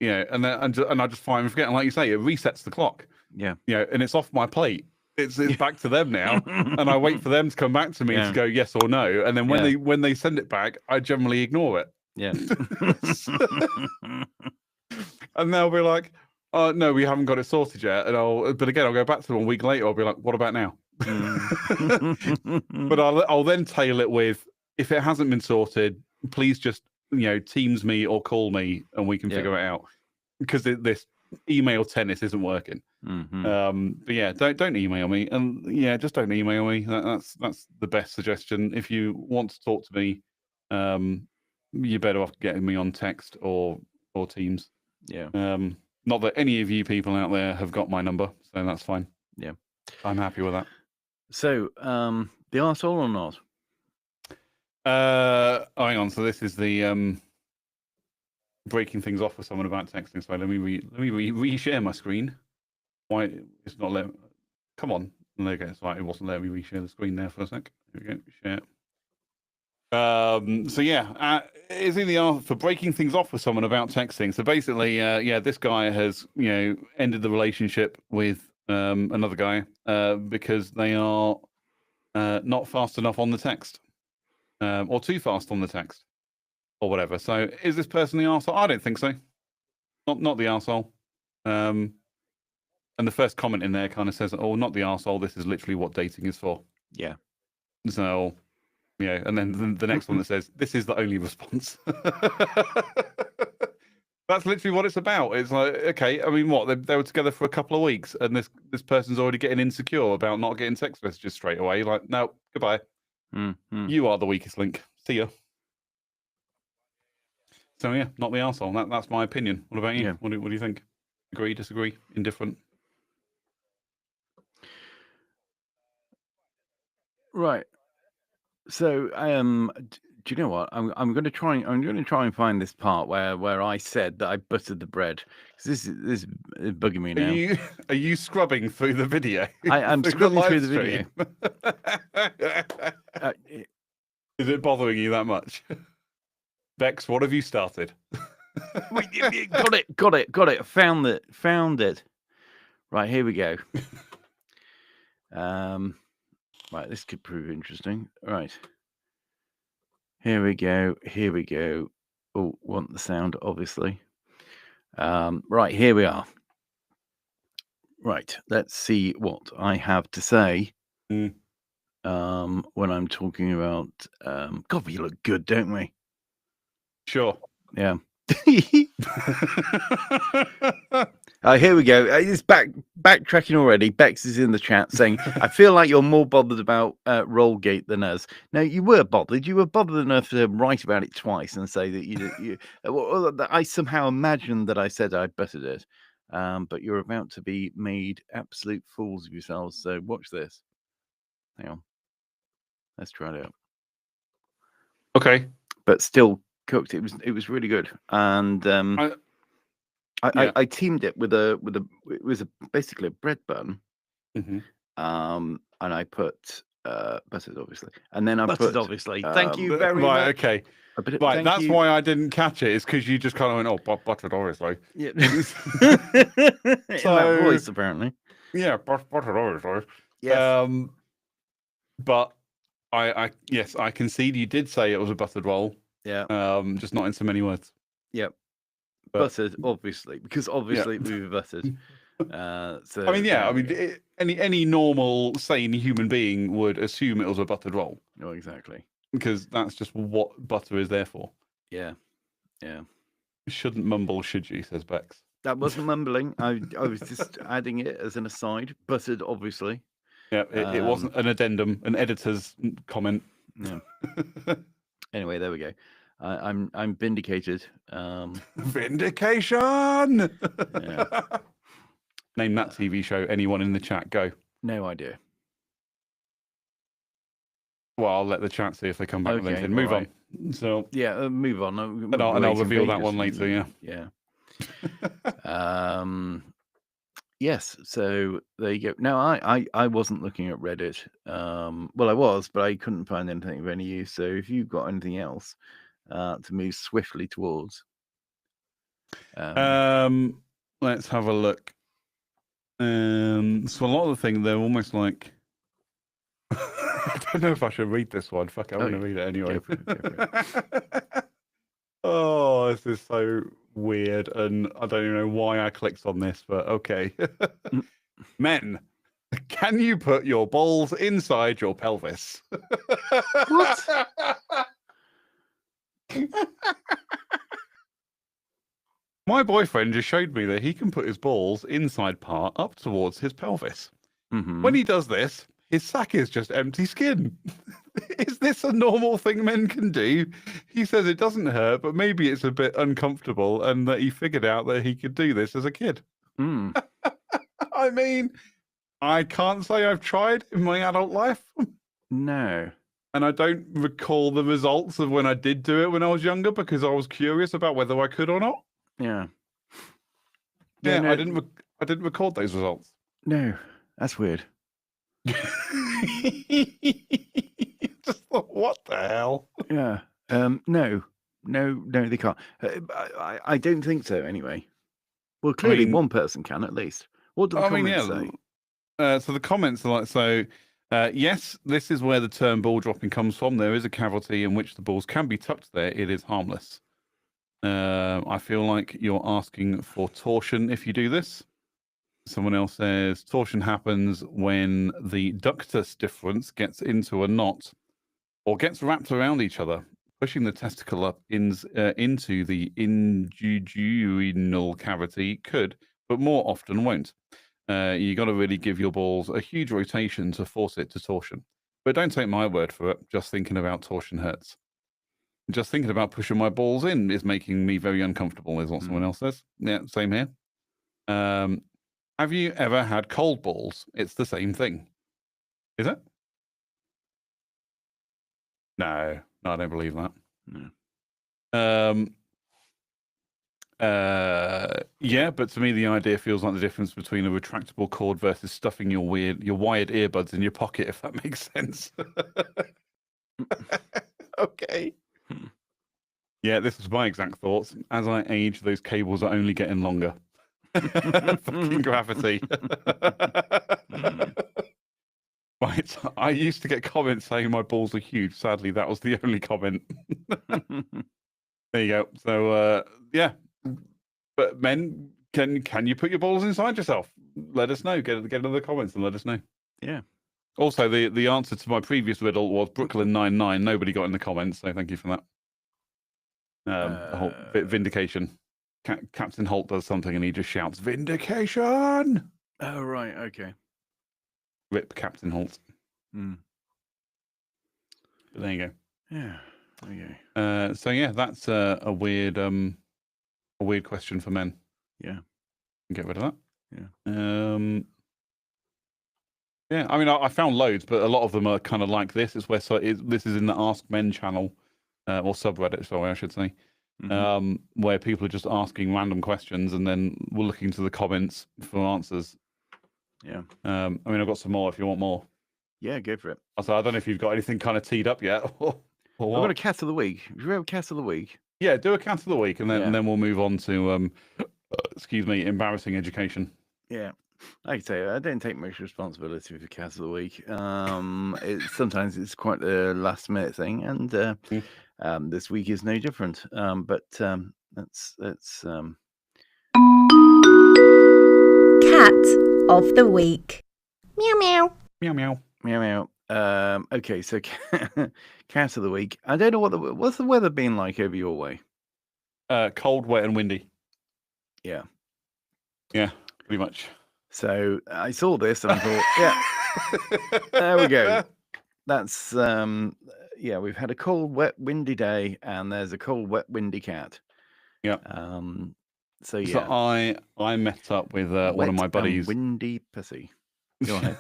Yeah, and I just find and forget. And like you say, it resets the clock. Yeah. You know, and it's off my plate. It's back to them now, and I wait for them to come back to me to go yes or no. And then when they send it back, I generally ignore it. Yeah. And they'll be like, "Oh no, we haven't got it sorted yet." But again, I'll go back to them a week later. I'll be like, "What about now?" But I'll then tail it with, "If it hasn't been sorted, please just, you know, Teams me or call me, and we can figure it out." Because this email tennis isn't working. But yeah, don't email me, and just don't email me. That's the best suggestion. If you want to talk to me, you're better off getting me on text or Teams. Yeah. Not that any of you people out there have got my number, so that's fine. Yeah. I'm happy with that. So, the arsehole or not? Hang on. So this is the breaking things off with someone about texting. So let me reshare my screen. Why it's not letting? Come on. There you go. It's right. It wasn't letting me reshare the screen there for a sec. Here we go. Share. So yeah, is in the for breaking things off with someone about texting. So basically, this guy has, you know, ended the relationship with another guy because they are not fast enough on the text, or too fast on the text, or whatever. So is this person the arsehole? I don't think so. Not the arsehole. And the first comment in there kind of says, "Oh, not the arsehole. This is literally what dating is for." Yeah. So. Yeah, and then the next one that says, "This is the only response." That's literally what it's about. It's like, okay, I mean, what, they were together for a couple of weeks, and this person's already getting insecure about not getting text messages straight away. Like, no, goodbye. You are the weakest link. See ya. So yeah, not the arsehole. That's my opinion. What about you? Yeah. What do you think? Agree, disagree, indifferent? Right. So, do you know what? I'm going to try. I'm going to try and find this part where I said that I buttered the bread. 'Cause this is bugging me Are now. you scrubbing through the video? I'm through scrubbing through live the video. Is it bothering you that much? Bex, what have you started? Got it. Found it. Right, here we go. Right, this could prove interesting. Right. Here we go. Oh, want the sound, obviously. Right, here we are. Right, let's see what I have to say. When I'm talking about God, we look good, don't we? Sure. Yeah. Here we go. It's backtracking already. Bex is in the chat saying, "I feel like you're more bothered about Rollgate than us." Now, you were bothered. You were bothered enough to write about it twice and say that you. That I somehow imagined that I said I buttered it, but you're about to be made absolute fools of yourselves. So watch this. Hang on. Let's try it out. Okay. But still cooked. It was really good, and I teamed it with it was basically a bread bun, and I put buttered, obviously, and then I put obviously. Thank you very right, much. okay. Right, that's why I didn't catch it. Is because you just kind of went, "Oh, buttered, obviously." Yeah. In that voice, apparently. Yeah, buttered, obviously. Yes. But yes, I concede you did say it was a buttered roll. Yeah. Just not in so many words. Yep. But, buttered, obviously, because obviously we were buttered. So I mean, any normal, sane human being would assume it was a buttered roll. No, exactly. Because that's just what butter is there for. Yeah. Shouldn't mumble, should you? Says Bex. That wasn't mumbling. I was just adding it as an aside. Buttered, obviously. Yeah, it wasn't an addendum, an editor's comment. Yeah. Anyway, there we go. I'm vindicated. Vindication. Yeah. Name that TV show. Anyone in the chat, go. No idea. Well, I'll let the chat see if they come back with anything. Move on. So yeah, move on. And I'll reveal that one later. Yeah. Yes. So there you go. Now I wasn't looking at Reddit. Well, I was, but I couldn't find anything of any use. So if you've got anything else to move swiftly towards, let's have a look. So a lot of the things they're almost like. I don't know if I should read this one. Fuck it, I'm going to read it anyway. Go for it. Oh, this is so weird, and I don't even know why I clicked on this, but okay. Men, can you put your balls inside your pelvis? What? My boyfriend just showed me that he can put his balls inside part up towards his pelvis. Mm-hmm. When he does this, his sack is just empty skin. Is this a normal thing men can do? He says it doesn't hurt, but maybe it's a bit uncomfortable, and that he figured out that he could do this as a kid. Mm. I mean, I can't say I've tried in my adult life. No. And I don't recall the results of when I did do it when I was younger because I was curious about whether I could or not. Yeah. Yeah, no, I didn't record those results. No, that's weird. Just thought, what the hell? Yeah. No, they can't. I don't think so. Anyway. Well, clearly one person can at least. What do the comments say? So the comments are like, yes, this is where the term ball dropping comes from. There is a cavity in which the balls can be tucked there. It is harmless. I feel like you're asking for torsion if you do this. Someone else says torsion happens when the ductus difference gets into a knot or gets wrapped around each other, pushing the testicle up into the inguinal cavity could, but more often won't. You got to really give your balls a huge rotation to force it to torsion. But don't take my word for it. Just thinking about torsion hurts. Just thinking about pushing my balls in is making me very uncomfortable, is what someone else says. Yeah, same here. Have you ever had cold balls? It's the same thing. Is it? No, I don't believe that. No. Yeah, but to me the idea feels like the difference between a retractable cord versus stuffing your wired earbuds in your pocket, if that makes sense. Okay. Yeah, this was my exact thoughts. As I age, those cables are only getting longer. Fucking gravity. Right, I used to get comments saying my balls are huge. Sadly, that was the only comment. There you go. So, yeah. But men, can you put your balls inside yourself? Let us know. Get into the comments and let us know. Yeah. Also, the answer to my previous riddle was Brooklyn Nine-Nine. Nobody got in the comments, so thank you for that. The whole vindication. Captain Holt does something and he just shouts, "Vindication!" Oh, right. Okay. Rip Captain Holt. Mm. But there you go. Yeah. Okay. So yeah, that's a weird question for men. Yeah. Get rid of that. Yeah. Yeah. I mean, I found loads, but a lot of them are kind of like this. It's where this is in the Ask Men channel, or subreddit, sorry, I should say, where people are just asking random questions, and then we're looking to the comments for answers. Yeah. I mean, I've got some more if you want more. Yeah, go for it. So I don't know if you've got anything kind of teed up yet. Or I've what. got a cat of the week. Have you ever cat of the week? Yeah, do a cat of the week, and then Yeah. and then we'll move on to excuse me, embarrassing education. Yeah. Like I say, I don't take much responsibility for cat of the week. Sometimes it's quite a last minute thing, and this week is no different. But that's Cat of the week. Meow meow. Meow meow. meow meow. Okay, so cat of the week. I don't know what's the weather been like over your way. Cold, wet, and windy. Yeah. Yeah, pretty much. So I saw this and I thought, yeah, there we go. That's yeah, we've had a cold, wet, windy day, and there's a cold, wet, windy cat. Yeah. So yeah. So I met up with one of my buddies. Windy pussy. Go ahead.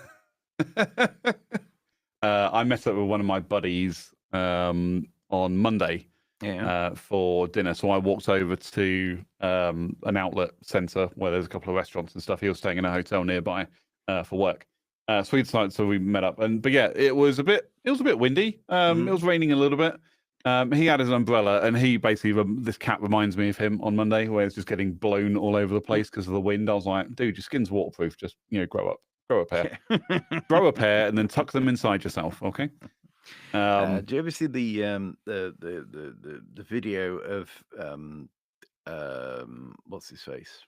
I met up with one of my buddies on Monday. Yeah. For dinner. So I walked over to an outlet centre where there's a couple of restaurants and stuff. He was staying in a hotel nearby for work. So we met up, but yeah, it was a bit windy. It was raining a little bit. He had his umbrella, and he basically this cat reminds me of him on Monday, where it's just getting blown all over the place because of the wind. I was like, dude, your skin's waterproof. Just grow a pair, grow a pair, and then tuck them inside yourself. Okay. Do you ever see the video of what's his face?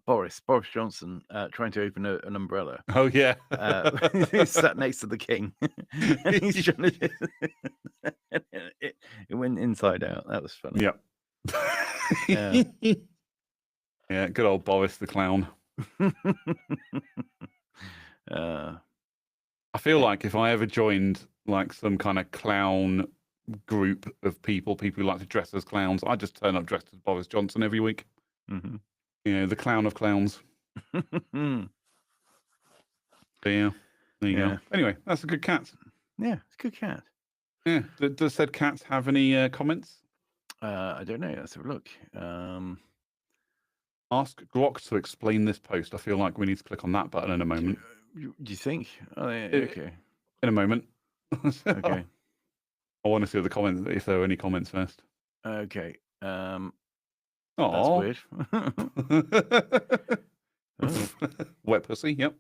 Boris Johnson trying to open an umbrella. Oh yeah. He's sat next to the king. He's trying to it went inside out. That was funny. Yep. Yeah. Yeah, good old Boris the clown. I feel like if I ever joined like some kind of clown group of people who like to dress as clowns, I'd just turn up dressed as Boris Johnson every week. Mm-hmm. The clown of clowns. So yeah, there you go. Anyway, that's a good cat. Yeah, it's a good cat. Yeah. Does said cat have any comments? I don't know. Let's have a look. Ask Grok to explain this post. I feel like we need to click on that button in a moment. Do you think? Oh, yeah, okay. In a moment. Okay. I want to see the comments, if there are any comments first. Okay. Oh, that's weird. Oh. Wet pussy. Yep.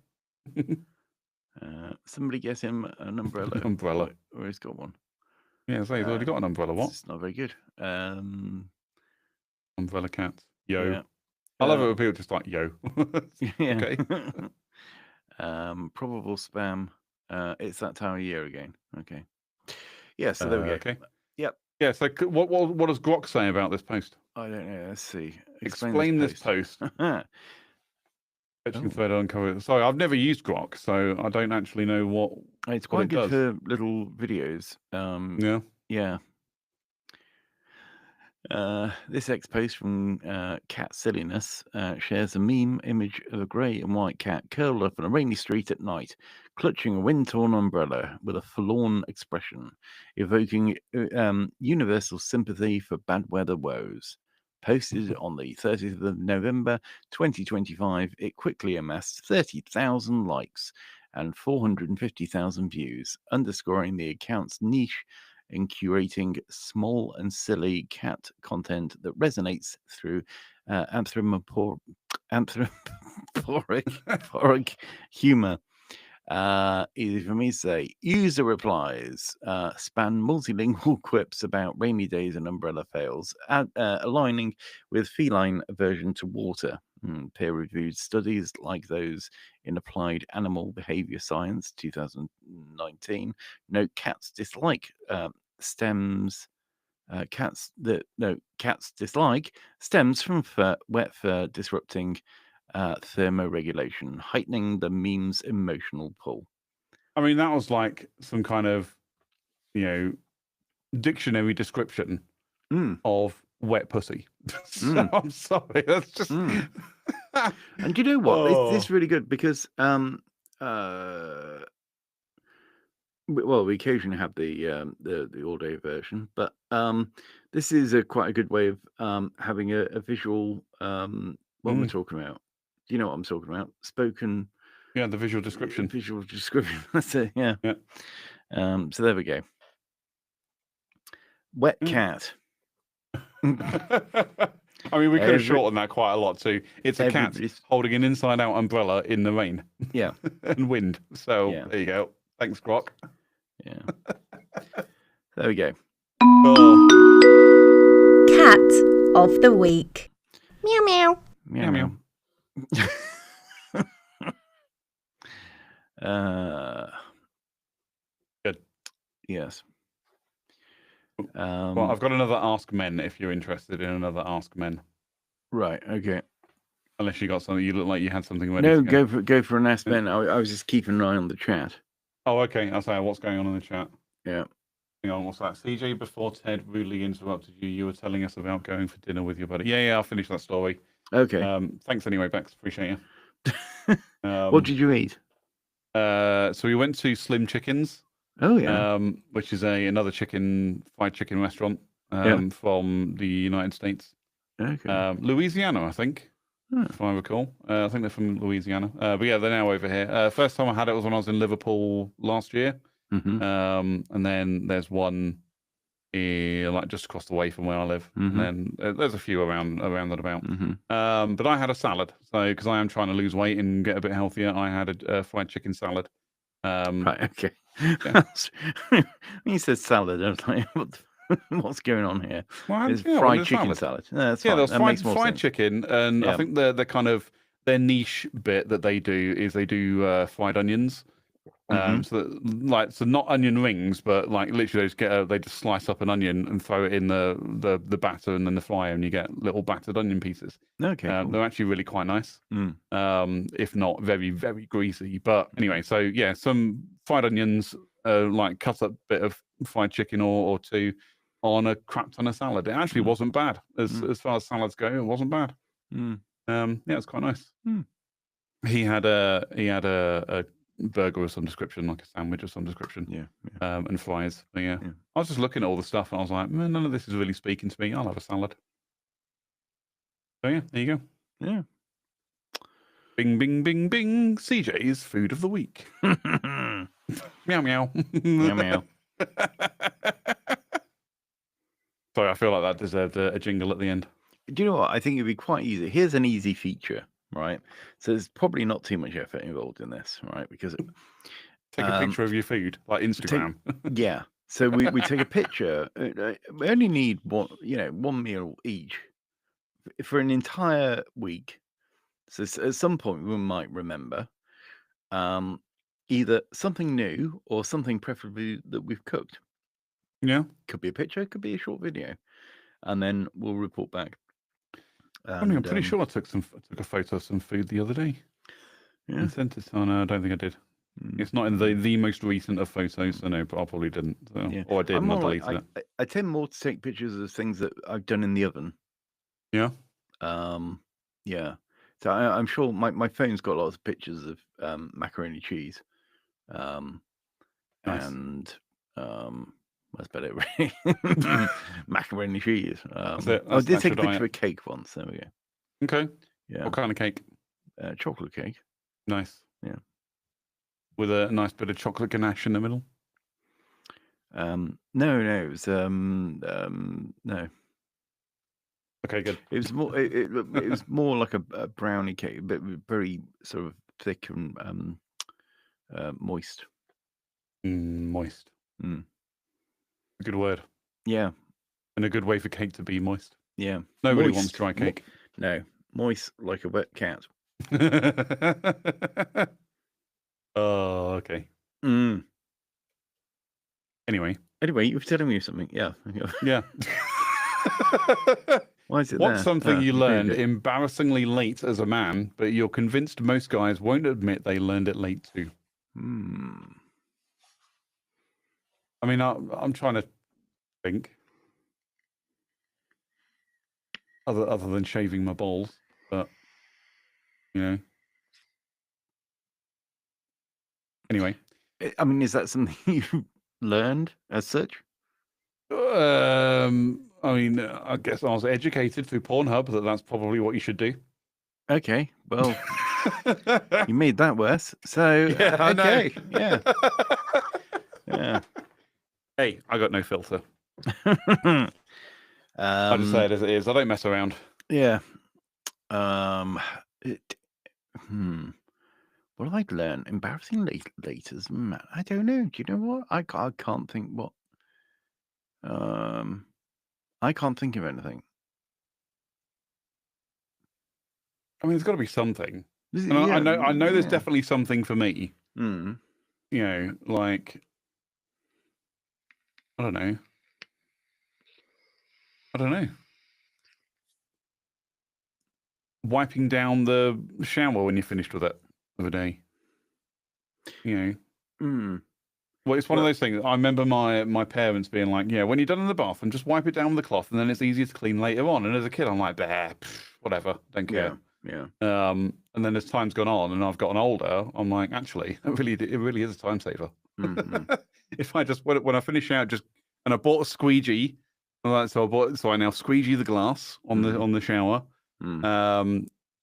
Somebody get him an umbrella. Umbrella. Or he's got one. Yeah, so he's already got an umbrella. What? It's not very good. Umbrella cat. Yo. Yeah. I love it when people just like yo. Yeah. Okay. Probable spam. It's that time of year again. Okay. Yeah. So there we go. Okay. Yep. Yeah. So what does Grok say about this post? I don't know. Let's see. Explain this post. Uncover. Sorry, I've never used Grok, so I don't actually know what. It's quite good does. for little videos. Yeah. Yeah. This X post from Cat Silliness shares a meme image of a grey and white cat curled up on a rainy street at night. clutching a wind-torn umbrella with a forlorn expression, evoking universal sympathy for bad weather woes. Posted on the 30th of November 2025, it quickly amassed 30,000 likes and 450,000 views, underscoring the account's niche in curating small and silly cat content that resonates through anthropomorphic humor. Easy for me to say. User replies span multilingual quips about rainy days and umbrella fails, aligning with feline aversion to water. Peer-reviewed studies like those in Applied Animal Behavior Science 2019 note cats dislike cats dislike stems from wet fur disrupting thermoregulation, heightening the meme's emotional pull. I mean, that was like some kind of, dictionary description of wet pussy. So I'm sorry, that's just. And do you know what? This is really good because well, we occasionally have the all-day version, but this is quite a good way of having a visual what we're talking about. Do you know what I'm talking about? Spoken. Yeah, the visual description. Visual description. That's it. Yeah. So there we go. Wet cat. I mean, we could have shortened that quite a lot too. It's a cat holding an inside-out umbrella in the rain. Yeah. And wind. So there you go. Thanks, Grok. Yeah. There we go. Cat of the week. Meow meow. Meow meow. Good. Yes. Well, I've got another Ask Men if you're interested in another Ask Men. Right. Okay. Unless you got something, you look like you had something ready. No, go for an Ask Men. I was just keeping an eye on the chat. Oh, okay. I'll say what's going on in the chat. Yeah. Hang on, what's that? CJ, before Ted rudely interrupted you, you were telling us about going for dinner with your buddy. Yeah, I'll finish that story. Okay. Thanks anyway, Bex. Appreciate you. What did you eat? So we went to Slim Chickens. Oh yeah. Which is another fried chicken restaurant from the United States. Okay. Louisiana, I think, if I recall. I think they're from Louisiana. But yeah, they're now over here. First time I had it was when I was in Liverpool last year. And then there's one like just across the way from where I live. And then there's a few around and about. But I had a salad. So because I am trying to lose weight and get a bit healthier, I had a fried chicken salad. Right. Okay. Yeah. When you said salad, I was like, what's going on here? Well, it's fried chicken salad. No, that's there's fine. fried chicken, and I think the kind of their niche bit that they do is they do fried onions. So not onion rings, but like literally they just slice up an onion and throw it in the batter and then the fryer, and you get little battered onion pieces. Okay, cool. They're actually really quite nice. If not very, very greasy. But anyway, so yeah, some fried onions, like cut up bit of fried chicken or two on a crap ton of salad. It actually wasn't bad as far as salads go. It wasn't bad. Yeah, it's quite nice. He had a burger of some description, like a sandwich of some description, and fries. But yeah, I was just looking at all the stuff and I was like, man, none of this is really speaking to me. I'll have a salad. So yeah, there you go. Yeah. Bing, bing, bing, bing. CJ's food of the week. Meow, meow. Meow, meow. Sorry, I feel like that deserved a jingle at the end. Do you know what? I think it'd be quite easy. Here's an easy feature, right? So there's probably not too much effort involved in this, right? Because take a picture of your food, like Instagram. Yeah. So we take a picture. We only need one meal each for an entire week. So at some point we might remember either something new or something preferably that we've cooked. Yeah. Could be a picture, could be a short video. And then we'll report back. I'm pretty sure I took a photo of some food the other day. Yeah. And sent it. Oh no, I don't think I did. It's not in the most recent of photos, so no, but I probably didn't. So. Yeah. Or I did, and I deleted it. I tend more to take pictures of things that I've done in the oven. Yeah. Yeah. So I'm sure my phone's got lots of pictures of macaroni cheese. Nice. and that's about it, really. Macaroni and cheese. That's it. I That's did take a natural picture of a diet. cake once. There we go. Okay. Yeah, What kind of cake? chocolate cake. Nice. Yeah. With a nice bit of chocolate ganache in the middle. No, it was no. Okay, good. It was more. It was more like a brownie cake, but very sort of thick and moist. Moist. Mm. A good word. Yeah, And a good way for cake to be moist. yeah. Nobody Moist. wants dry cake. No, moist like a wet cat. Oh, okay. Mm. Anyway. Anyway, you were telling me something. Yeah. Yeah. Why is it What's there? something you moved learned it. embarrassingly late as a man, but you're convinced most guys won't admit they learned it late too? I mean, I'm trying to think. Other than shaving my balls, but you know. Anyway, I mean, is that something you learned as such? I mean, I guess I was educated through Pornhub that's probably what you should do. Okay, well, you made that worse. So Yeah, I know. okay, yeah, yeah. Hey, I got no filter. I I just say it as it is. I don't mess around. Yeah. What have I learned? Embarrassing late as man. I don't know. Do you know what? I can't think what. I can't think of anything. I mean, there's got to be something. And Yeah, I know there's yeah. definitely something for me. Mm. You know, like I don't know. Wiping down the shower when you're finished with it of a day. You know. Mm. Well, it's one of those things. I remember my parents being like, "Yeah, when you're done in the bathroom, just wipe it down with a cloth, and then it's easier to clean later on." And as a kid, I'm like, "Bah, whatever, don't care." Yeah. And then as time's gone on, and I've gotten older, I'm like, actually, it really is a time saver. Mm-hmm. If I just when I finish out, and I bought a squeegee, so I now squeegee the glass on the shower.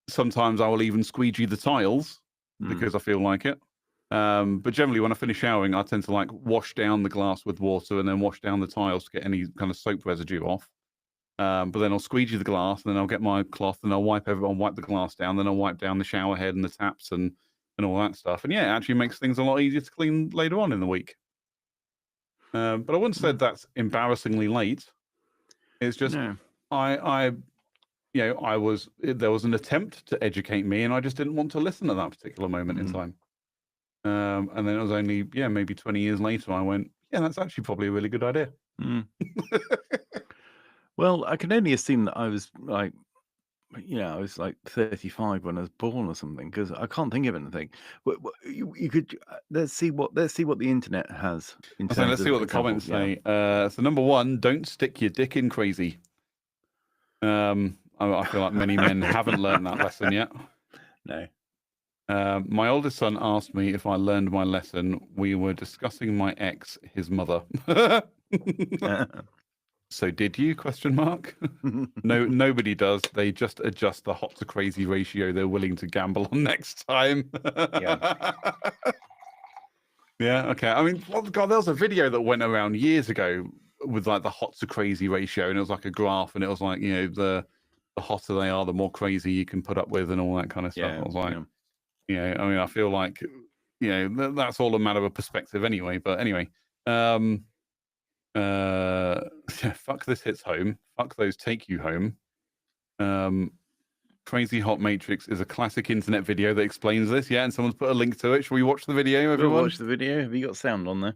Sometimes I will even squeegee the tiles because I feel like it. But generally, when I finish showering, I tend to like wash down the glass with water and then wash down the tiles to get any kind of soap residue off. But then I'll squeegee the glass, and then I'll get my cloth and I'll wipe the glass down. Then I'll wipe down the shower head and the taps and all that stuff. And yeah, it actually makes things a lot easier to clean later on in the week. But I wouldn't say that's embarrassingly late. It's just there was an attempt to educate me, and I just didn't want to listen at that particular moment in time. And then it was only maybe 20 years later I went, yeah, that's actually probably a really good idea. Well, I can only assume that I was like, I was like 35 when I was born or something, because I can't think of anything. You could let's see what the internet has. Let's see what the comments say. So number one, don't stick your dick in crazy. I feel like many men haven't learned that lesson yet. No. My oldest son asked me if I learned my lesson. We were discussing my ex, his mother. So did you? ? No, nobody does. They just adjust the hot to crazy ratio they're willing to gamble on next time. Yeah. Okay. I mean, God, there was a video that went around years ago with like the hot to crazy ratio, and it was like a graph, and it was like, the hotter they are, the more crazy you can put up with, and all that kind of stuff. I was like, I mean, I feel like, that's all a matter of perspective anyway. But anyway, fuck this hits home. Fuck those take you home. Crazy Hot Matrix is a classic internet video that explains this. Yeah, and someone's put a link to it. Shall we watch the video, everyone? We'll watch the video. Have you got sound on there?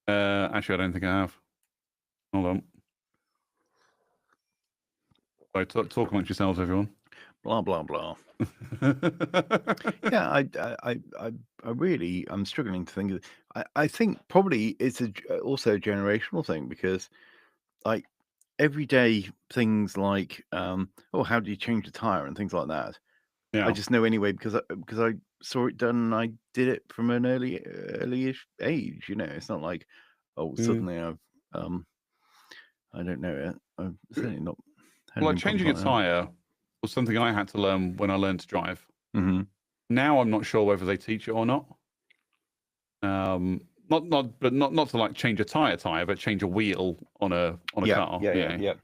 Actually, I don't think I have. Hold on. Sorry, talk amongst yourselves, everyone. Blah blah blah. Yeah, I'm struggling to think of. I think probably it's also a generational thing, because like everyday things like how do you change the tire and things like that. Yeah. I just know anyway because I saw it done and I did it from an early-ish age. It's not like, suddenly I've I don't know. I'm certainly not. Well, like changing a tire was something I had to learn when I learned to drive. Mm-hmm. Now I'm not sure whether they teach it or not. Not to like change a tire, but change a wheel on a car. Yeah.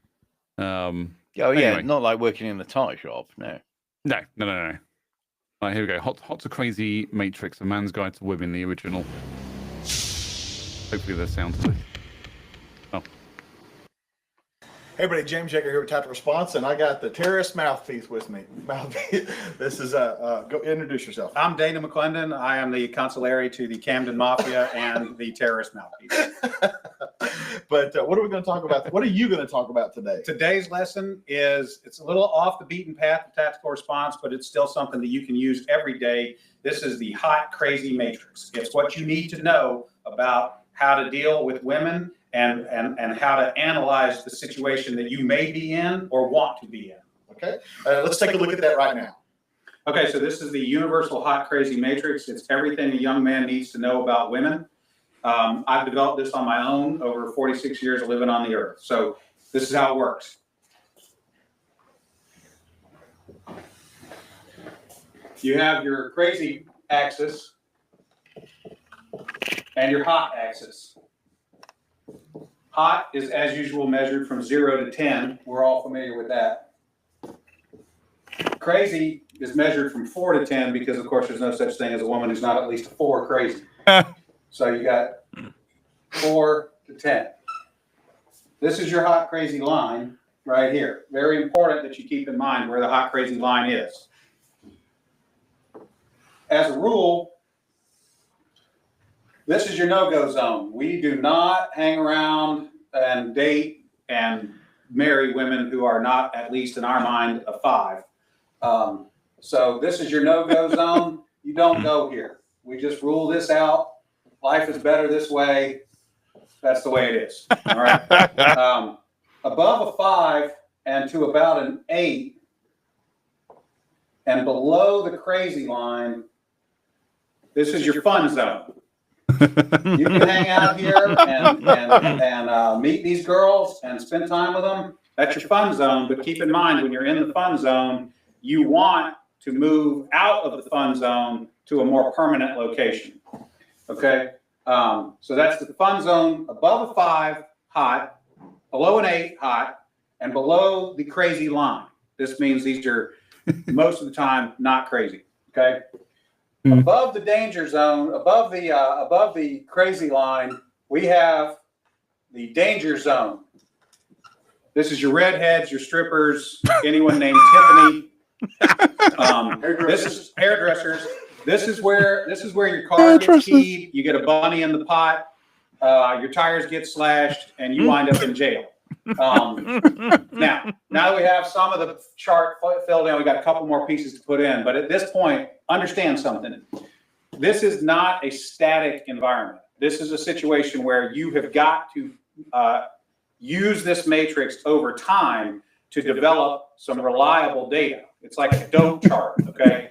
Anyway. Not like working in the tire shop. No. Right, here we go. Hot to Crazy Matrix: A Man's Guide to Women, the original. Hopefully, there's sound to it. Oh. Hey everybody, James Yeager here with Tactical Response, and I got the terrorist mouthpiece with me. This is go introduce yourself. I'm Dana McClendon. I am the consigliere to the Camden Mafia and the terrorist mouthpiece. But what are we going to talk about? What are you going to talk about today? Today's lesson it's a little off the beaten path of tactical response, but it's still something that you can use every day. This is the hot, crazy matrix. It's what you need to know about how to deal with women and how to analyze the situation that you may be in or want to be in. Okay, let's take a look at that right now. Okay, so this is the universal hot, crazy matrix. It's everything a young man needs to know about women. I've developed this on my own over 46 years of living on the earth. So this is how it works. You have your crazy axis and your hot axis. Hot is, as usual, measured from 0 to 10. We're all familiar with that. Crazy is measured from 4 to 10 because, of course, there's no such thing as a woman who's not at least a 4 crazy. So you got 4 to 10. This is your hot, crazy line right here. Very important that you keep in mind where the hot, crazy line is. As a rule, this is your no-go zone. We do not hang around and date and marry women who are not, at least in our mind, a 5. So this is your no-go zone. You don't go here. We just rule this out. Life is better this way. That's the way it is. All right. Above a 5 and to about an 8 and below the crazy line, this is your fun zone. You can hang out here and meet these girls and spend time with them. That's your fun zone. But keep in mind, when you're in the fun zone, you want to move out of the fun zone to a more permanent location. Okay? So that's the fun zone above a 5, hot, below an 8, hot, and below the crazy line. This means these are most of the time not crazy. Okay? Above the danger zone, above the crazy line, we have the danger zone. This is your redheads, your strippers, anyone named Tiffany. This is hairdressers. This is where your car gets keyed. You get a bunny in the pot. Your tires get slashed, and you wind up in jail. Now that we have some of the chart filled in, we got a couple more pieces to put in. But at this point, understand something. This is not a static environment. This is a situation where you have got to use this matrix over time to develop some reliable data. It's like a dope chart, okay?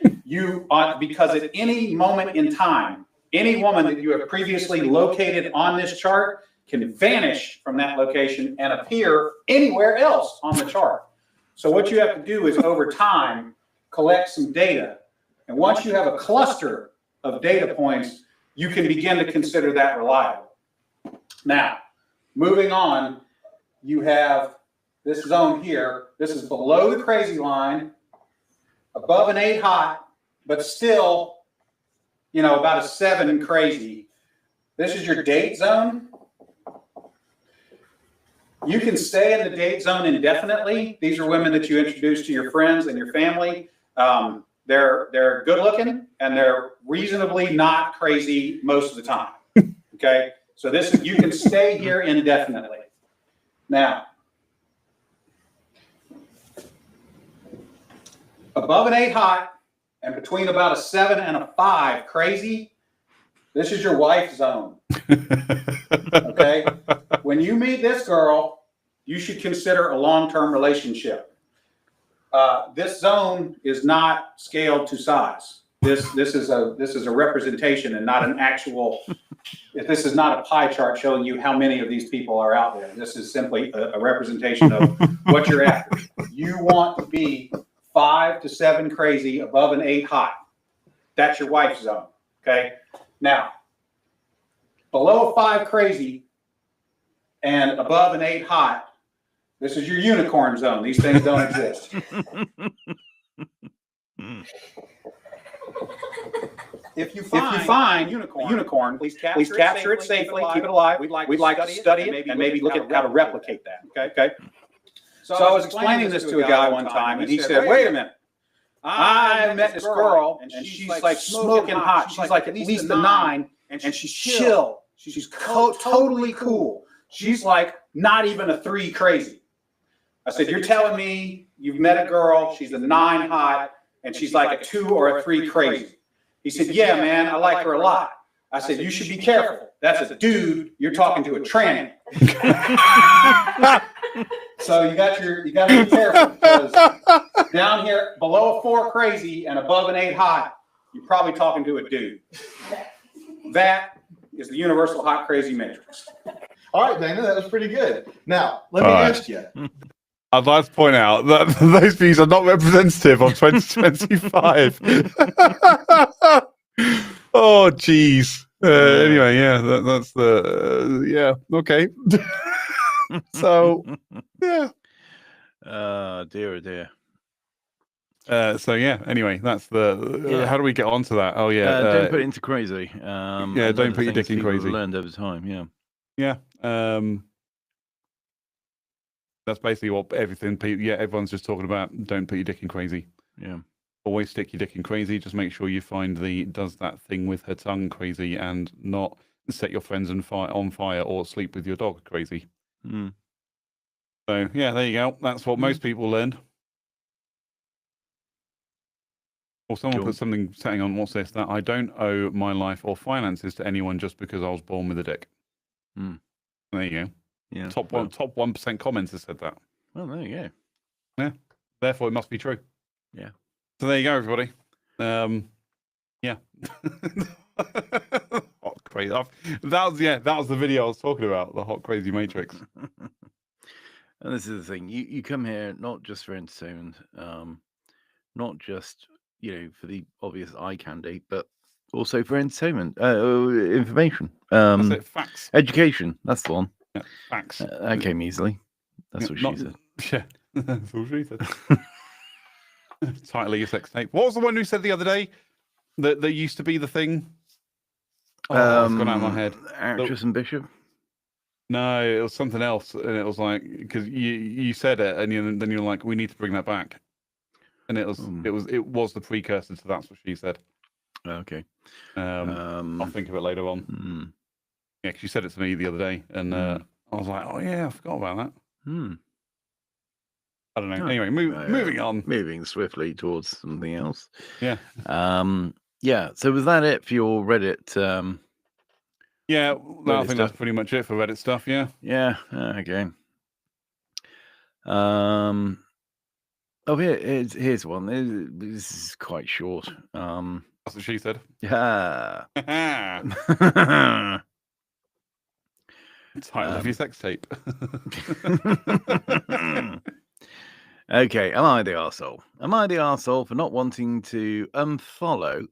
Because at any moment in time, any woman that you have previously located on this chart can vanish from that location and appear anywhere else on the chart. So what you have to do is over time, collect some data. And once you have a cluster of data points, you can begin to consider that reliable. Now, moving on, you have this zone here. This is below the crazy line, above an 8 hot, but still, about a 7 crazy. This is your date zone. You can stay in the date zone indefinitely. These are women that you introduce to your friends and your family. They're good looking and they're reasonably not crazy most of the time. Okay, so you can stay here indefinitely. Now, above an 8 hot and between about a 7 and a 5 crazy, this is your wife zone. Okay, when you meet this girl, you should consider a long-term relationship. This zone is not scaled to size. This is a representation and not an actual. This is not a pie chart showing you how many of these people are out there. This is simply a representation of what you're after. You want to be 5 to 7 crazy, above an 8 hot. That's your wife's zone. Okay. Now, below a 5 crazy and above an 8 hot, this is your unicorn zone. These things don't exist. If you find unicorn, please capture it safely, keep it alive. We'd like to study it and maybe look at how to replicate that. Okay. So I was explaining this to a guy one time, and he said, "Wait a minute. I met this girl, and she's like smoking hot. She's like at least a 9, and she's chill. She's totally cool. She's like not even a 3 crazy." I said, "You're telling me you've met a girl, she's a 9 hot, and she's like a 2 or a 3 crazy?" He said, "Yeah, man, I like her a lot." I said, "You should be careful. That's a dude. You're talking to a tranny." So you got to be careful, because down here below a 4 crazy and above an 8 hot, you're probably talking to a dude. That is the universal hot crazy matrix. All right, Dana, that was pretty good. Now, let me ask you. I'd like to point out that those views are not representative of 2025. Oh, geez. Anyway, yeah, that's the yeah. Okay. So, yeah. Dear, oh dear. So yeah. Anyway, that's the. How do we get onto that? Oh yeah. Don't put it into crazy. Yeah, don't put your dick in crazy. Learned over time. Yeah. Yeah. That's basically what everyone's just talking about. Don't put your dick in crazy. Yeah. Always stick your dick in crazy. Just make sure you find the does that thing with her tongue crazy, and not set your friends on fire or sleep with your dog crazy. Mm. So yeah, there you go. That's what most people learned. Or someone put something saying on what's this, that I don't owe my life or finances to anyone just because I was born with a dick. Mm. There you go. Yeah. Top 1% comments have said that. Well, there you go. Yeah. Therefore, it must be true. Yeah. So there you go, everybody. Yeah. Hot crazy. That was the video I was talking about, the hot crazy matrix. And this is the thing. You come here not just for entertainment, not just for the obvious eye candy, but also for entertainment, information, That's it, facts, education. That's the one. Yeah, facts. That came easily. That's what she said. Yeah, that's what she said. Title of your sex tape. What was the one who said the other day that used to be the thing? Oh, it's gone out of my head. Actress and Bishop. No, it was something else, and it was like, because you said it, and then you're like, we need to bring that back, and it was the precursor to that's what she said. Okay. I'll think of it later on. Mm. Yeah, because you said it to me the other day, and I was like, oh yeah, I forgot about that. I don't know. Anyway, moving on. Moving swiftly towards something else. Yeah. Yeah. So was that it for your Reddit? Yeah, I think stuff. that's pretty much it for Reddit stuff. Yeah. Yeah. Okay. Oh, here's one. This is quite short. That's what she said. Yeah. Title of your sex tape. Okay, am I the arsehole? Am I the arsehole for not wanting to unfollow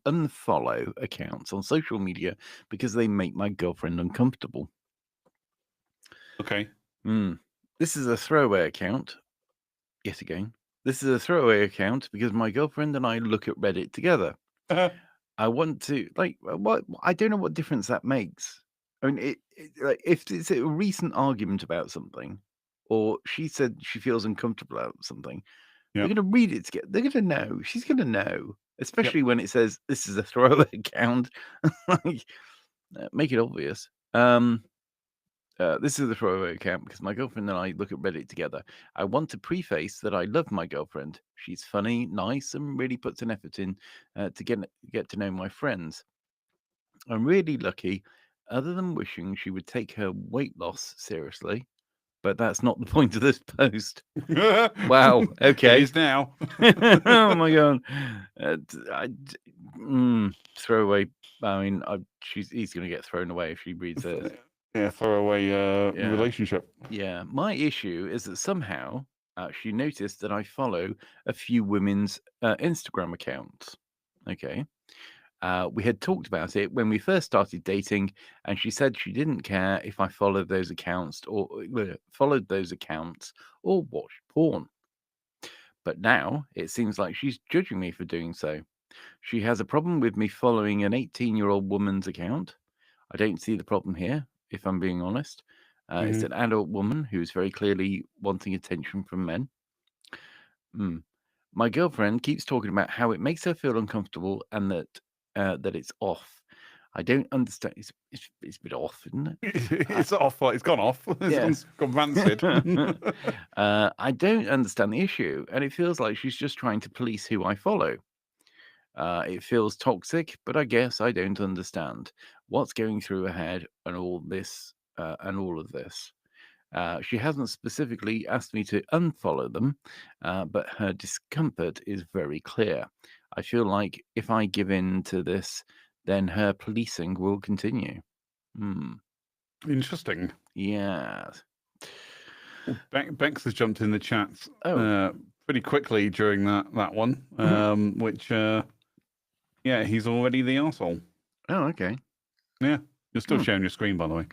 accounts on social media because they make my girlfriend uncomfortable? Okay. This is a throwaway account. Yet again. This is a throwaway account because my girlfriend and I look at Reddit together. I want to, what? I don't know what difference that makes. I mean, if it's a recent argument about something, or she said she feels uncomfortable about something, they're going to read it together. They're going to know. She's going to know, especially when it says this is a throwaway account. Make it obvious. This is a throwaway account because my girlfriend and I look at Reddit together. I want to preface that I love my girlfriend. She's funny, nice, and really puts an effort in to get to know my friends. I'm really lucky, other than wishing she would take her weight loss seriously. But that's not the point of this post. Wow. Okay. It is now. Oh my God. Throwaway. I mean, he's going to get thrown away if she reads it. Yeah, throwaway relationship. Yeah. My issue is that somehow she noticed that I follow a few women's Instagram accounts. Okay. We had talked about it when we first started dating, and she said she didn't care if I followed those accounts or watched porn. But now it seems like she's judging me for doing so. She has a problem with me following an 18-year-old woman's account. I don't see the problem here, if I'm being honest. It's an adult woman who's very clearly wanting attention from men. My girlfriend keeps talking about how it makes her feel uncomfortable and that it's off. I don't understand. It's a bit off, isn't it? It's off. It's gone off. It's gone rancid. I don't understand the issue, and it feels like she's just trying to police who I follow. It feels toxic, but I guess I don't understand what's going through her head and all of this. She hasn't specifically asked me to unfollow them, but her discomfort is very clear. I feel like if I give in to this, then her policing will continue. Interesting. Yeah. Bex has jumped in the chat pretty quickly during that one, which, he's already the arsehole. Oh, okay. Yeah. You're still sharing your screen, by the way.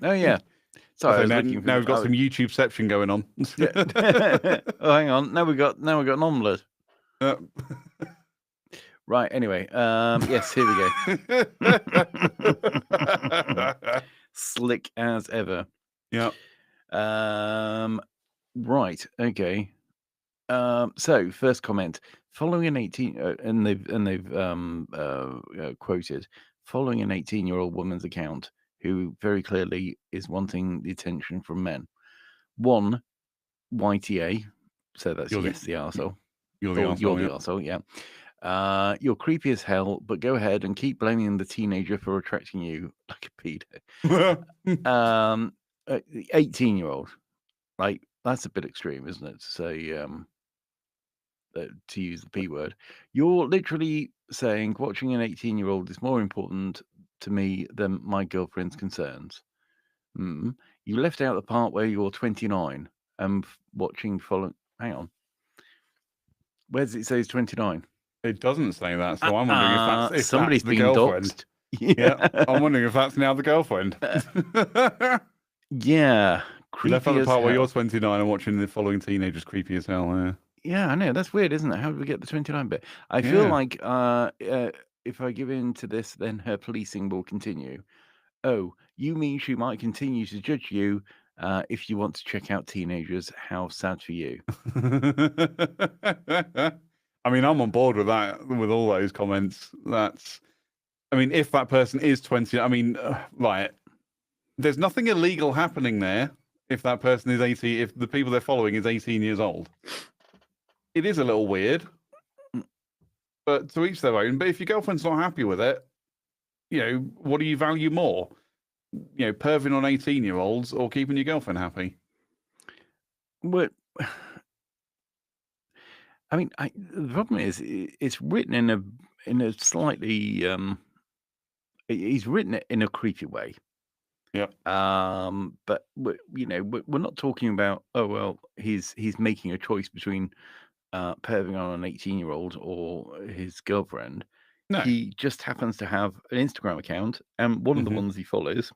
Oh, yeah. Sorry, now we've got some YouTubeception going on. Oh, hang on. Now we got an omelette. Right. Anyway, yes, here we go. Slick as ever. Yeah. Right. Okay. So first comment: following an 18, and they've quoted following an 18-year-old woman's account who very clearly is wanting the attention from men. One, YTA. So that's the arsehole. You're the arsehole, yeah. You're creepy as hell, but go ahead and keep blaming the teenager for attracting you like a pedo. 18-year-old, right? That's a bit extreme, isn't it? To say, to use the P word. You're literally saying watching an 18-year-old is more important to me than my girlfriend's concerns. You left out the part where you're 29 and watching hang on. Where does it say it's 29? It doesn't say that, so I'm wondering if somebody's that's the been girlfriend. doxed. Yeah, I'm wondering if that's now the girlfriend. Yeah, you left out the part where you're 29 and watching the following teenagers creepy as hell. Yeah, I know. That's weird, isn't it? How did we get the 29 bit? I feel like if I give in to this, then her policing will continue. Oh, you mean she might continue to judge you if you want to check out teenagers? How sad for you. I mean, I'm on board with that, with all those comments. If that person is 20, right, there's nothing illegal happening there if that person is 18, if the people they're following is 18 years old. It is a little weird, but to each their own. But if your girlfriend's not happy with it, what do you value more? Perving on 18-year-olds or keeping your girlfriend happy? What? I mean, the problem is it's written in a slightly he's written it in a creepy way. Yeah. But we're not talking about he's making a choice between perving on an 18-year-old or his girlfriend. No. He just happens to have an Instagram account, and one of the ones he follows,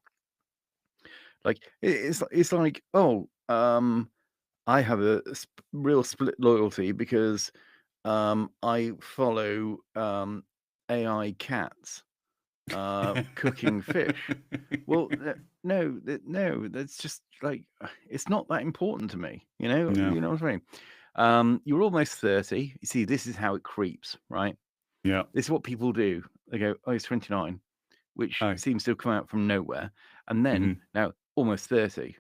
like it's like, I have a real split loyalty because I follow AI cats cooking fish. Well, no, that's just like, it's not that important to me. You know what I mean? You're almost 30. You see, this is how it creeps, right? Yeah. This is what people do. They go, oh, he's 29, which seems to have come out from nowhere. And then now almost 30.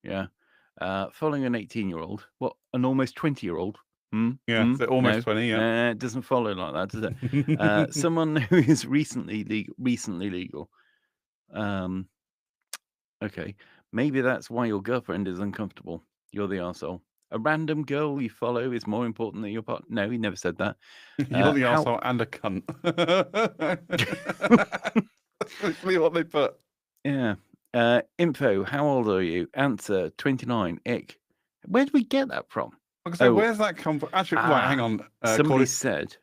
Yeah. Following an 18-year-old, an almost 20-year-old. So almost 20, yeah. It doesn't follow like that, does it? Someone who is recently legal. Okay. Maybe that's why your girlfriend is uncomfortable. You're the arsehole. A random girl you follow is more important than your partner. No, he never said that. You're the how- arsehole and a cunt. That's literally what they put. Yeah. Info, how old are you? Answer, 29. Ick. Where did we get that from? So where's that come from? Actually, right, hang on. Somebody said.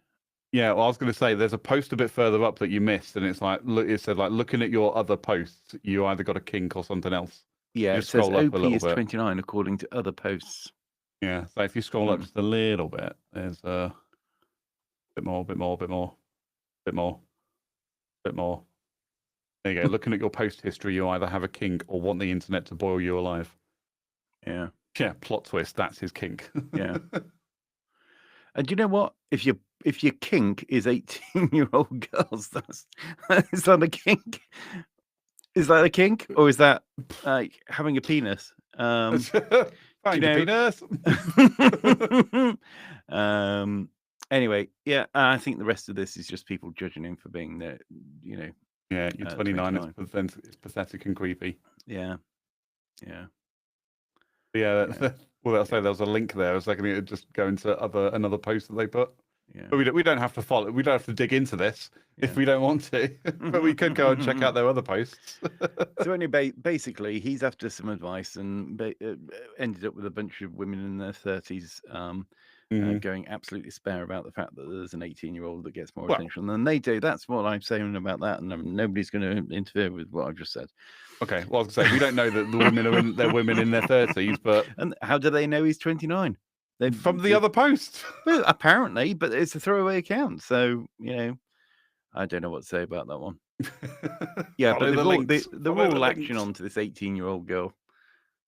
Yeah, well, I was going to say there's a post a bit further up that you missed, and it's like, look, it said like, looking at your other posts, you either got a kink or something else. Yeah, Just it says scroll up a OP little is bit. 29 according to other posts. Yeah, so if you scroll up just a little bit, there's a bit more. There you go. Looking at your post history, you either have a kink or want the internet to boil you alive. Yeah. Yeah, plot twist. That's his kink. Yeah. And do you know what? If your kink is 18-year-old girls, is that a kink? Is that a kink, or is that like having a penis? Find your penis. Anyway, yeah, I think the rest of this is just people judging him for being there. Yeah, you're 29. It's pathetic and creepy. Yeah. Yeah. Well, I'll say there was a link there. I was like, it just go into another post that they put. Yeah. But we don't have to follow. We don't have to dig into this if we don't want to. But we could go and check out their other posts. So anyway, basically, he's after some advice and ended up with a bunch of women in their 30s going absolutely spare about the fact that there's an 18-year-old that gets more attention than they do. That's what I'm saying about that, and nobody's going to interfere with what I've just said. Okay, well, I was going to say, we don't know that the women they're women in their 30s, but... And how do they know he's 29? From the other post. Well, apparently, but it's a throwaway account, so, I don't know what to say about that one. Yeah, but they're all latching on to this 18-year-old girl,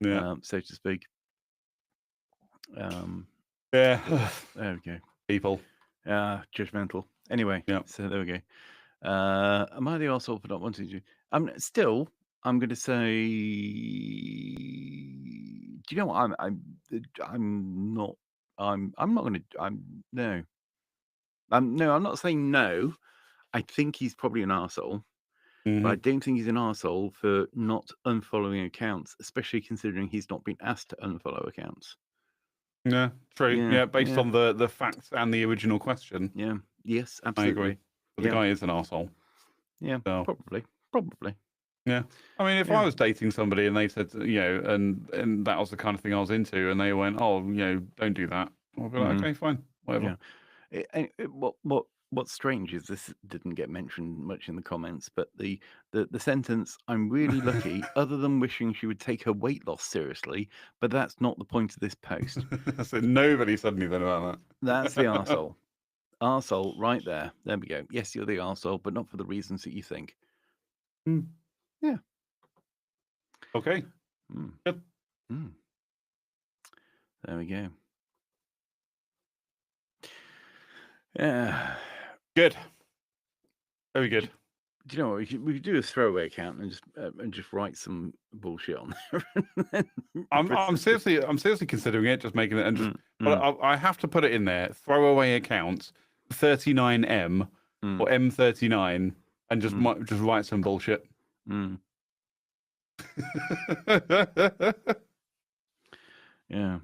so to speak. Yeah. There we go. People. Judgmental. Anyway, so there we go. Am I the arsehole for not wanting to? I'm going to say. Do you know what? I'm not. I'm not going to. No. No, I'm not saying no. I think he's probably an arsehole. But I don't think he's an arsehole for not unfollowing accounts, especially considering he's not been asked to unfollow accounts. Yeah, true. Yeah, based on the facts and the original question. Yeah. Yes, absolutely. I agree. But the guy is an arsehole. Yeah, so. Probably. Yeah. I mean, if I was dating somebody and they said, and that was the kind of thing I was into, and they went, oh, don't do that, I'll be like, okay, fine, whatever. Yeah. What's strange is this didn't get mentioned much in the comments, but the sentence, I'm really lucky, other than wishing she would take her weight loss seriously, but that's not the point of this post. So nobody said anything about that. That's the arsehole. Arsehole right there. There we go. Yes, you're the arsehole, but not for the reasons that you think. Yeah. Okay. Yep. There we go. Yeah. Good. Very good. Do you know what we could do a throwaway account and just write some bullshit on there? I'm seriously considering it, just making it, and just, but I have to put it in there. Throwaway account 39M or M39, and just write some bullshit. Yeah.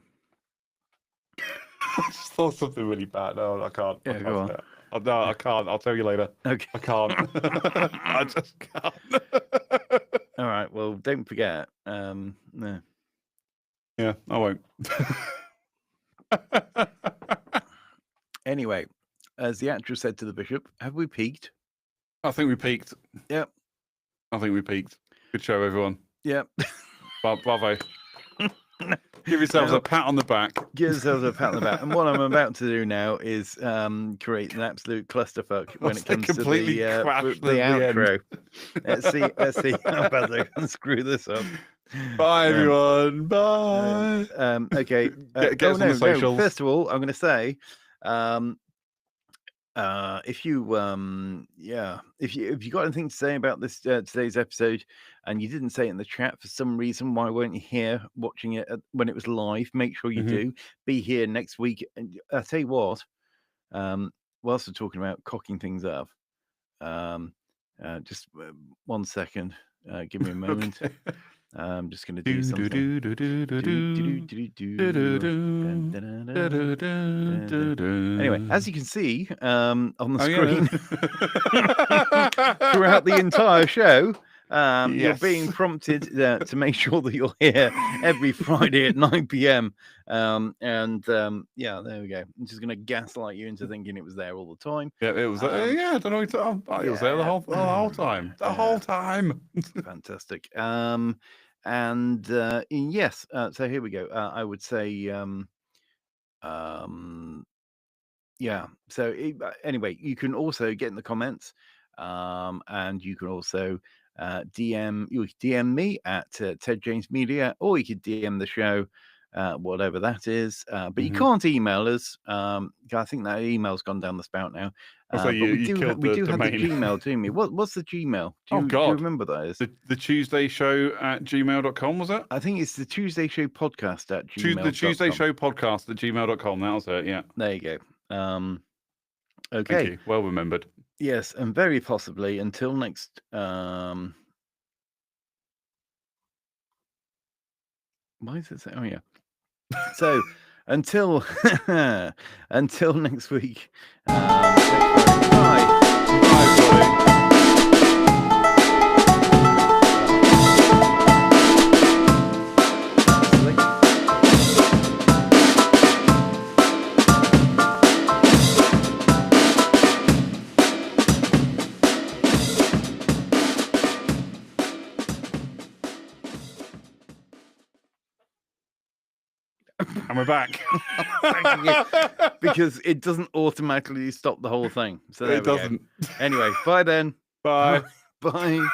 I just thought something really bad. No, I can't. Yeah, go on. No, I can't. I'll tell you later. Okay. I can't. I just can't. All right. Well, don't forget. No. Yeah, I won't. Anyway, as the actress said to the bishop, have we peaked? I think we peaked. Yep. I think we peaked. Good show, everyone. Yep. Bravo. Give yourselves a pat on the back. Give yourselves a pat on the back. And what I'm about to do now is create an absolute clusterfuck when it comes to the outro. Let's see how bad I can screw this up. Bye, everyone. Bye. Okay. Get us on the socials. First of all, I'm going to say, if you got anything to say about this today's episode, and you didn't say it in the chat for some reason, why weren't you here watching it when it was live? Make sure you do. Be here next week. And I tell you what, whilst we're talking about cocking things up, just 1 second. Give me a moment. Okay. I'm just going to do something. Anyway, as you can see on the screen throughout the entire show, you're being prompted to make sure that you're here every Friday at 9 p.m. Yeah, there we go. I'm just going to gaslight you into thinking it was there all the time. Yeah, it was. Yeah, I don't know. It was there the whole time. The whole time. Fantastic. Yes. So here we go. I would say. Yeah. So anyway, you can also get in the comments, and you can also DM me at Ted James Media, or you could DM the show, whatever that is. But you can't email us. I think that email's gone down the spout now. So but we do have the domain. Gmail, do we? What's the Gmail? Do you remember that is? The Tuesday Show at gmail.com, was it? I think it's the Tuesday Show podcast at gmail.com. The Tuesday Show podcast at gmail.com. That was it, yeah. There you go. Okay. Thank you. Well remembered. Yes, and very possibly until next why is it saying? Oh yeah. So until next week. Bye. And we're back. Because it doesn't automatically stop the whole thing. So there it doesn't. Anyway, bye then. Bye. Bye.